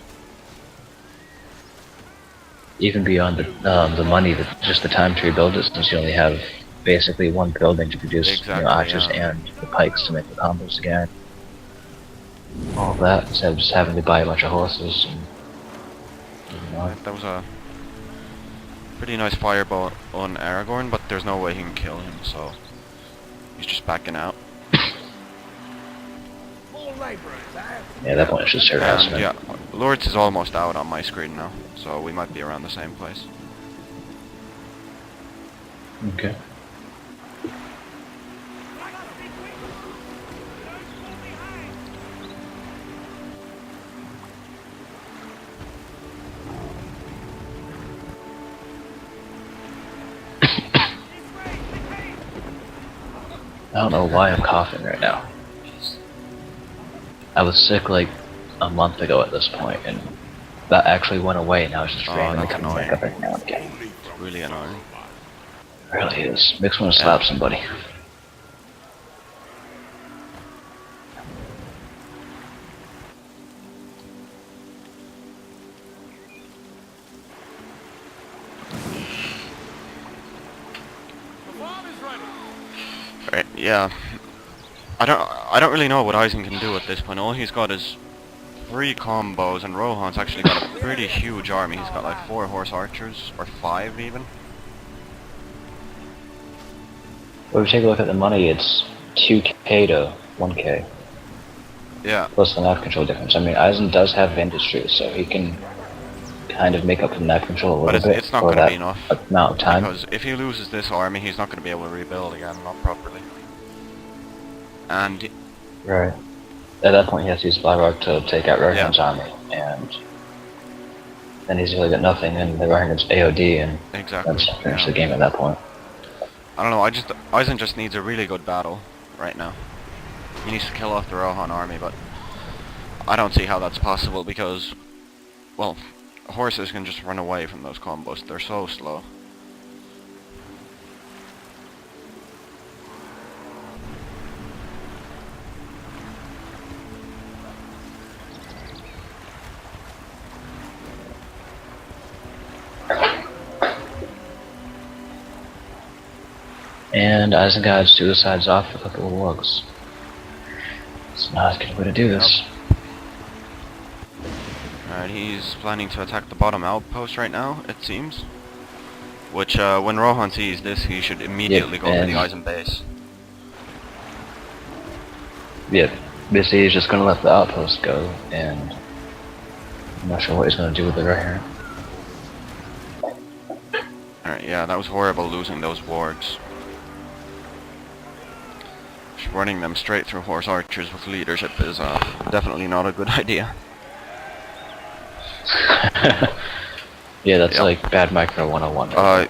S2: Even beyond the money, just the time to rebuild it, since you only have basically 1 building to produce
S1: Exactly,
S2: archers
S1: yeah.
S2: and the pikes to make the combos again. All of that, instead of just having to buy a bunch of horses. And,
S1: That was a Pretty nice fireball on Aragorn, but there's no way he can kill him, so he's just backing out.
S3: More laborers, eh?
S2: Yeah, at that point it's just
S1: And
S2: harassment.
S1: yeah, Lords is almost out on my screen now, so we might be around the same place.
S2: Okay. I don't know why I'm coughing right now. I was sick like a month ago at this point, and that actually went away, and now it's just
S1: Oh,
S2: randomly
S1: that's
S2: coming back
S1: annoying.
S2: up every now and again.
S1: It's really annoying.
S2: It really is. Makes me want to slap somebody.
S3: The farm is ready.
S1: Right, yeah. I don't really know what Eisen can do at this point. All he's got is 3 combos, and Rohan's actually got a pretty huge army. He's got like 4 horse archers, or 5 even.
S2: Well, if we take a look at the money, it's 2k to 1k,
S1: Yeah,
S2: plus the nav control difference. I mean, Eisen does have industry, so he can kind of make up for the nav control a
S1: but
S2: little bit
S1: it's not
S2: for
S1: going to
S2: that
S1: be enough.
S2: amount of time.
S1: Because if he loses this army, he's not going to be able to rebuild again, not properly. And
S2: Right. At that point, he has to use Blackrock to take out Rohan's
S1: Yeah.
S2: army, and then he's really got nothing, and the Rohan gets AOD, and
S1: exactly,
S2: that's finish
S1: yeah.
S2: the game at that point.
S1: I don't know, Eisen just needs a really good battle right now. He needs to kill off the Rohan army, but I don't see how that's possible because, well, horses can just run away from those combos. They're so slow.
S2: And Isengard suicides off a couple of wargs. It's not a good way to do this.
S1: Alright, he's planning to attack the bottom outpost right now, it seems. Which, when Rohan sees this, he should immediately go for the
S2: and-
S1: Eisen base.
S2: Yeah, basically he's just gonna let the outpost go, and I'm not sure what he's gonna do with it right here.
S1: Alright, yeah, that was horrible losing those wargs. Just running them straight through horse archers with leadership is definitely not a good idea.
S2: Yeah, that's
S1: Yep.
S2: like bad micro 101.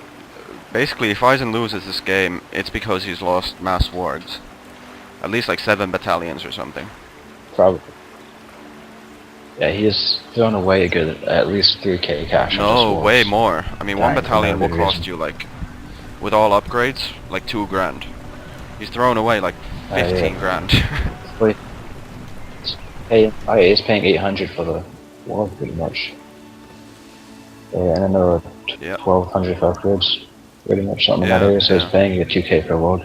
S1: Basically, if Eisen loses this game, it's because he's lost mass wargs. At least like 7 battalions or something.
S2: Probably. Yeah, he has thrown away a good, at least 3k cash. on
S1: No,
S2: just
S1: way
S2: wargs.
S1: more. I mean, one
S2: Dying for
S1: battalion
S2: no
S1: will
S2: good
S1: cost
S2: reason.
S1: you like, with all upgrades, like 2 grand. He's thrown away like 15
S2: Yeah.
S1: grand.
S2: Wait. Hey, he's paying 800 for the war, pretty much. Yeah, and another
S1: Yeah.
S2: 1200 for upgrades, pretty much something in that
S1: Yeah,
S2: area. So he's
S1: yeah.
S2: paying you 2k per warg.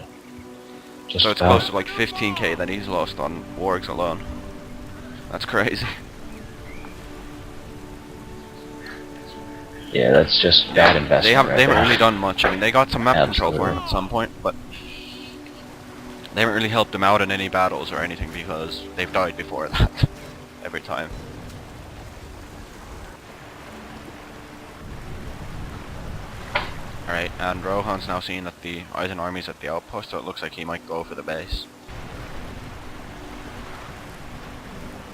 S2: Just
S1: So it's close to like 15k that he's lost on wargs alone. That's crazy.
S2: Yeah, that's just bad investment.
S1: They haven't
S2: right there.
S1: really done much. I mean, they got some map control for him
S2: Absolutely.
S1: at some point, but they haven't really helped him out in any battles or anything because they've died before that every time. Alright, and Rohan's now seeing that the Eisen army's at the outpost, so it looks like he might go for the base.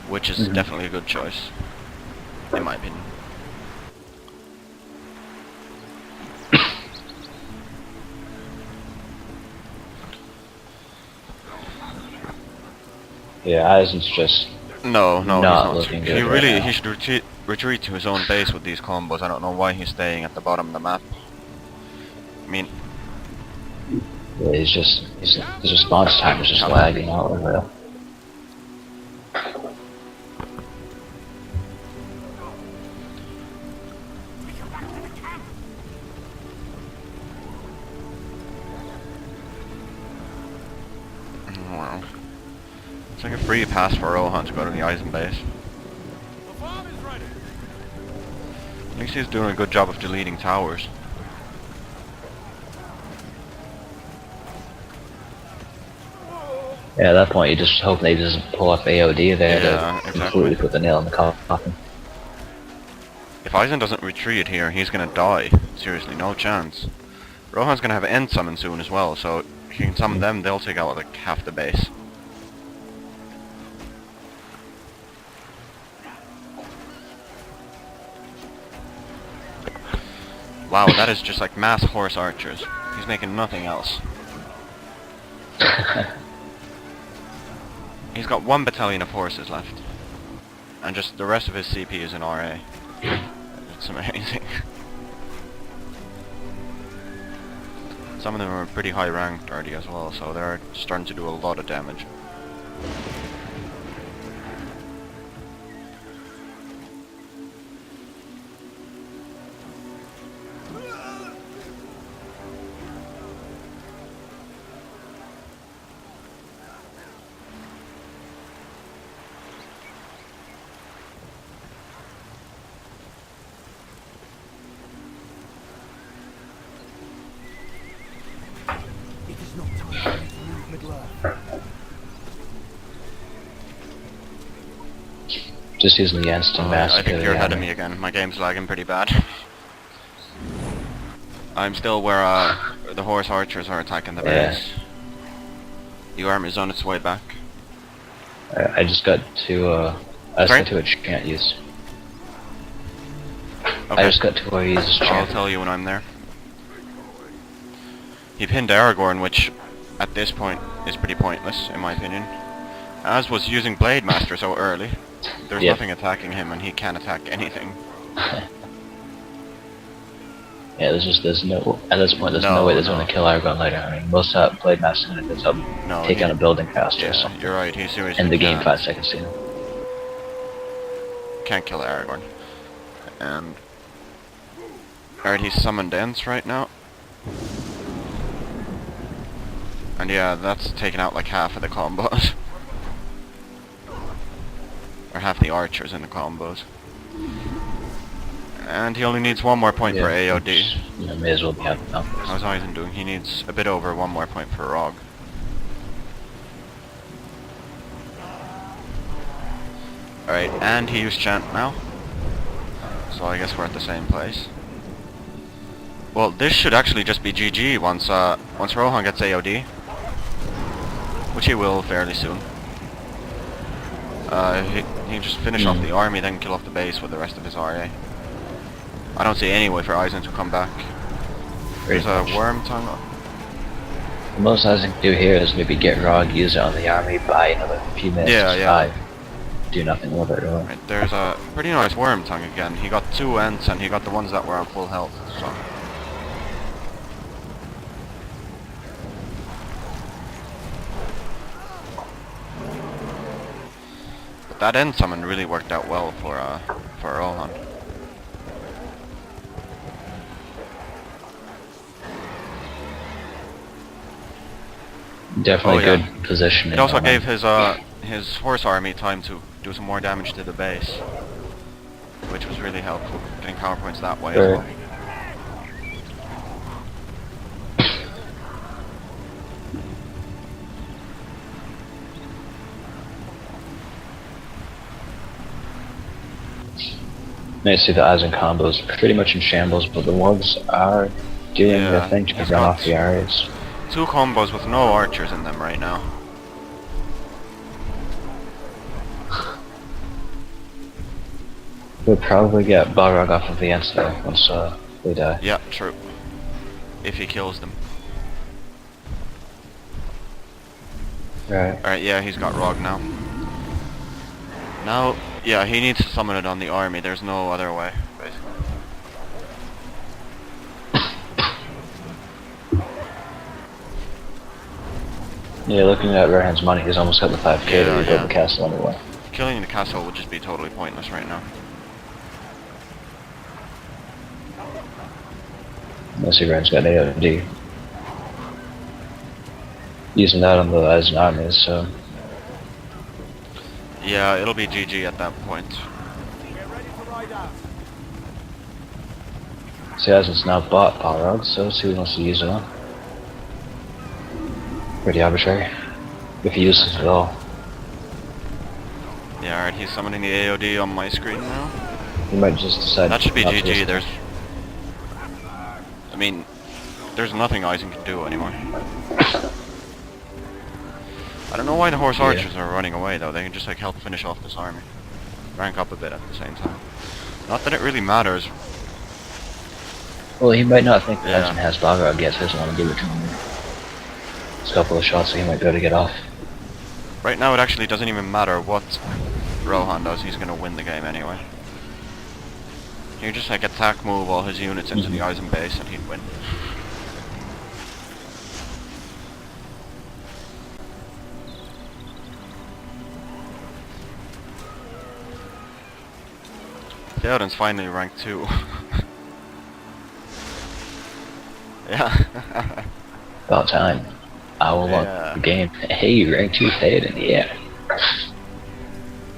S1: Which is
S2: Mhm.
S1: definitely a good choice, in my opinion.
S2: Yeah, Eisen's just
S1: No, no,
S2: Not
S1: he's
S2: looking
S1: not.
S2: good
S1: He
S2: right
S1: really,
S2: now.
S1: he should retreat to his own base with these combos. I don't know why he's staying at the bottom of the map. I mean,
S2: yeah, his response time is just lagging out over there.
S1: wow. It's like a free pass for Rohan to go to the Eisen base.
S3: The farm is ready.
S1: At least he's doing a good job of deleting towers.
S2: Yeah, at that point, you just hope they doesn't pull off AOD there
S1: Yeah,
S2: to
S1: exactly.
S2: completely put the nail in the coffin.
S1: If Eisen doesn't retreat here, he's gonna die. Seriously, no chance. Rohan's gonna have end summon soon as well, so if he can summon them, they'll take out like half the base. Wow, that is just like mass horse archers. He's making nothing else. He's got 1 battalion of horses left. And just the rest of his CP is in RA. It's amazing. Some of them are pretty high ranked already as well, so they're starting to do a lot of damage.
S3: It is not time for me to leave Middle-earth.
S2: Just using the instant
S1: I
S2: massacre.
S1: think you're ahead of
S2: army.
S1: me again. My game's lagging pretty bad. I'm still where the horse archers are attacking the
S2: Yeah.
S1: base. The army's on its way back.
S2: I just got to I just
S1: Sorry?
S2: got to a chant use.
S1: Okay.
S2: I just got to where he uses
S1: I'll
S2: chant.
S1: tell you when I'm there. He pinned Aragorn, which at this point is pretty pointless, in my opinion. As was using Blade Master so early. There's
S2: Yep.
S1: nothing attacking him, and he can't attack anything.
S2: Yeah, there's no at this point there's no,
S1: No,
S2: way there's
S1: no.
S2: going to kill Aragorn later. I mean, most Blade Master ends up
S1: No,
S2: take
S1: he-
S2: on a building faster or
S1: Yeah,
S2: something.
S1: you're right. He seriously
S2: End the game
S1: can't.
S2: 5 seconds sooner.
S1: Can't kill Aragorn. And alright, he's summoned Ents right now. And yeah, that's taken out like half of the combos. Or half the archers in the combos. And he only needs 1 more point for AOD.
S2: You know, may as well be out now.
S1: How's Eisen doing? He needs a bit over 1 more point for Rog. Alright, and he used Chant now. So I guess we're at the same place. Well, this should actually just be GG once Rohan gets AOD. Which he will fairly soon. He can just finish off the army, then kill off the base with the rest of his RA. I don't see any way for Eisen to come back. There's a worm tongue.
S2: The most I can do here is maybe get Rog, use it on the army, buy another few minutes
S1: Yeah,
S2: to
S1: yeah.
S2: survive. Do nothing with it really.
S1: Right, there's a pretty nice worm tongue again. He got 2 Ents and he got the ones that were on full health. So. But that end summon really worked out well for Rohan.
S2: Definitely
S1: Oh, yeah.
S2: good positioning.
S1: It also
S2: on
S1: gave
S2: him.
S1: his horse army time to do some more damage to the base, which was really helpful, getting power points that way as
S2: Right.
S1: well.
S2: Now you see the Eisen combos pretty much in shambles, but the Wugs are doing
S1: Yeah,
S2: their thing to
S1: he's
S2: run
S1: got-
S2: off the areas.
S1: 2 combos with no archers in them right now.
S2: We'll probably get Balrog off of the Ents though once they die.
S1: Yeah, true. If he kills them.
S2: Right.
S1: Alright, yeah, he's got Rog now. Now, yeah, he needs to summon it on the army. There's no other way, basically.
S2: Yeah, looking at Rohan's money, he's almost got the 5k to
S1: Yeah,
S2: rebuild
S1: yeah.
S2: the castle anyway.
S1: Killing the castle would just be totally pointless right now.
S2: Unless Rohan's got AOD. Using that on the Eisen armies, so...
S1: Yeah, it'll be GG at that point.
S3: Get ready to ride out.
S2: See, Eisen's now bought Balrog, so see who wants to use it on. Pretty arbitrary. if he uses it at all.
S1: Yeah, alright, he's summoning the AOD on my screen now.
S2: He might just decide.
S1: That should be
S2: not to
S1: GG.
S2: use it.
S1: There's... I mean, there's nothing Eisen can do anymore. I don't know why the horse archers are running away though. They can just like help finish off this army. Rank up a bit at the same time. Not that it really matters.
S2: Well, he might not think that
S1: Yeah.
S2: Eisen has Balrog yet, so he doesn't want to give it to him. Just a couple of shots, so he might be able to get off.
S1: Right now it actually doesn't even matter what Rohan does, he's gonna win the game anyway. You just like attack move all his units into the Eisen base and he'd win. Theoden's finally rank 2. Yeah.
S2: About time. I will
S1: Yeah.
S2: lock the game. Hey, rank 2 Theoden, yeah.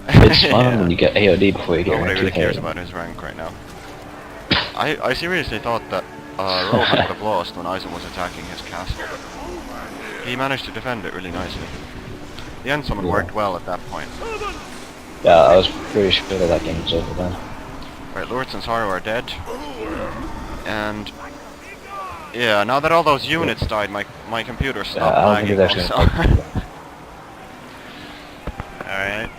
S2: It's fun when you get AOD before you get
S1: Nobody
S2: rank 2
S1: really cares
S2: Theoden.
S1: about his rank right now. I seriously thought that Rohan would have lost when Eisen was attacking his castle. He managed to defend it really nicely. The end summon worked well at that point.
S2: Yeah, I was pretty sure that that game was over then.
S1: Right, Lurtz and Saru are dead. And... yeah, now that all those units died, my computer stopped
S2: I don't think
S1: lagging
S2: it's
S1: also.
S2: actually
S1: Alright.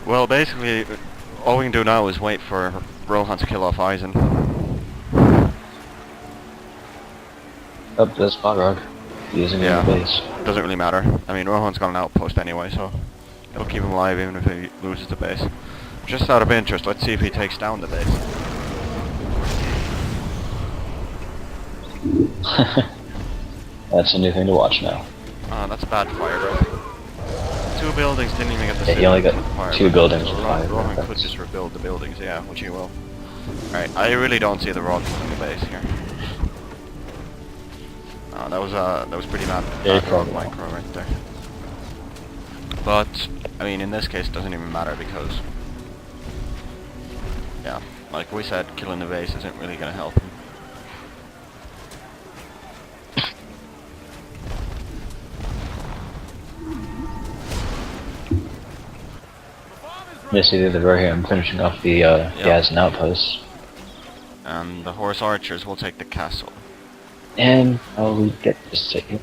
S1: Well, basically, all we can do now is wait for Rohan to kill off Eisen.
S2: Oh, that's Balrog. Using
S1: Yeah.
S2: the base.
S1: Doesn't really matter. I mean, Rohan's got an outpost anyway, so it'll keep him alive even if he loses the base. Just out of interest, let's see if he takes down the base.
S2: That's a new thing to watch now.
S1: That's a bad fire breath. 2 buildings didn't even get the
S2: Yeah, he
S1: city
S2: only got
S1: from fire
S2: 2
S1: breath,
S2: buildings
S1: so
S2: with fire
S1: Rohan
S2: breath,
S1: could
S2: that's-
S1: just rebuild the buildings, yeah, which he will. Alright, I really don't see the Rod killing the base here. That was pretty bad
S2: Yeah,
S1: Rod
S2: probably.
S1: micro right there. But, I mean, in this case it doesn't even matter because... yeah, like we said, killing the base isn't really gonna help him.
S2: You see the other here, I'm finishing off the Yazen outpost.
S1: And the horse archers will take the castle.
S2: And I'll get this taken.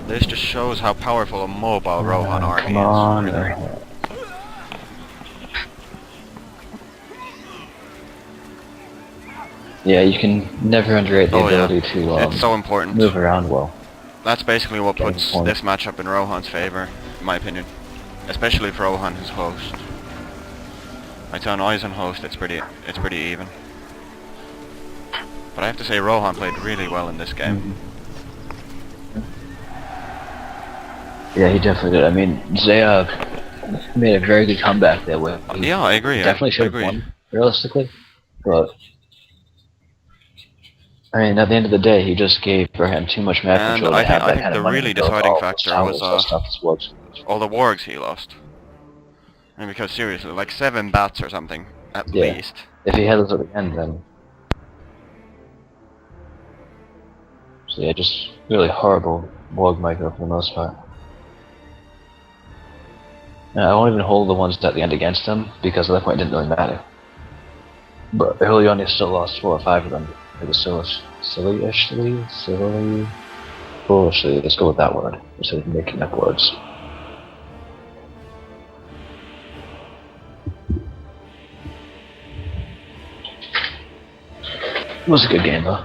S1: This just shows how powerful a mobile Rohan army
S2: Come on.
S1: is. Really.
S2: Yeah, you can never underrate the
S1: Oh, yeah.
S2: ability to
S1: It's so important.
S2: move around well.
S1: That's basically what
S2: Getting
S1: puts
S2: points.
S1: this matchup in Rohan's favor, in my opinion. Especially if Rohan is host. Like on Eisen host, it's pretty even. But I have to say Rohan played really well in this game.
S2: Yeah, he definitely did. I mean, Xeha made a very good comeback that way. He
S1: Yeah, I agree.
S2: definitely
S1: I
S2: should have
S1: agree.
S2: won, realistically. But, I mean, at the end of the day, he just gave Braham too much map
S1: And
S2: control
S1: I
S2: to have
S1: think- I
S2: that
S1: think
S2: kind
S1: the
S2: of money
S1: really
S2: to build
S1: deciding
S2: all
S1: factor
S2: those
S1: was,
S2: towers and stuff as well.
S1: All the wargs he lost. I mean, because seriously, like 7 bats or something, at
S2: Yeah.
S1: least.
S2: If he had those at the end, then... So yeah, just really horrible Warg micro for the most part. I won't even hold the ones at the end against him, because at that point it didn't really matter. But early on he still lost 4 or 5 of them. It was so foolishly, let's go with that word, instead of making up words. It was a good game though.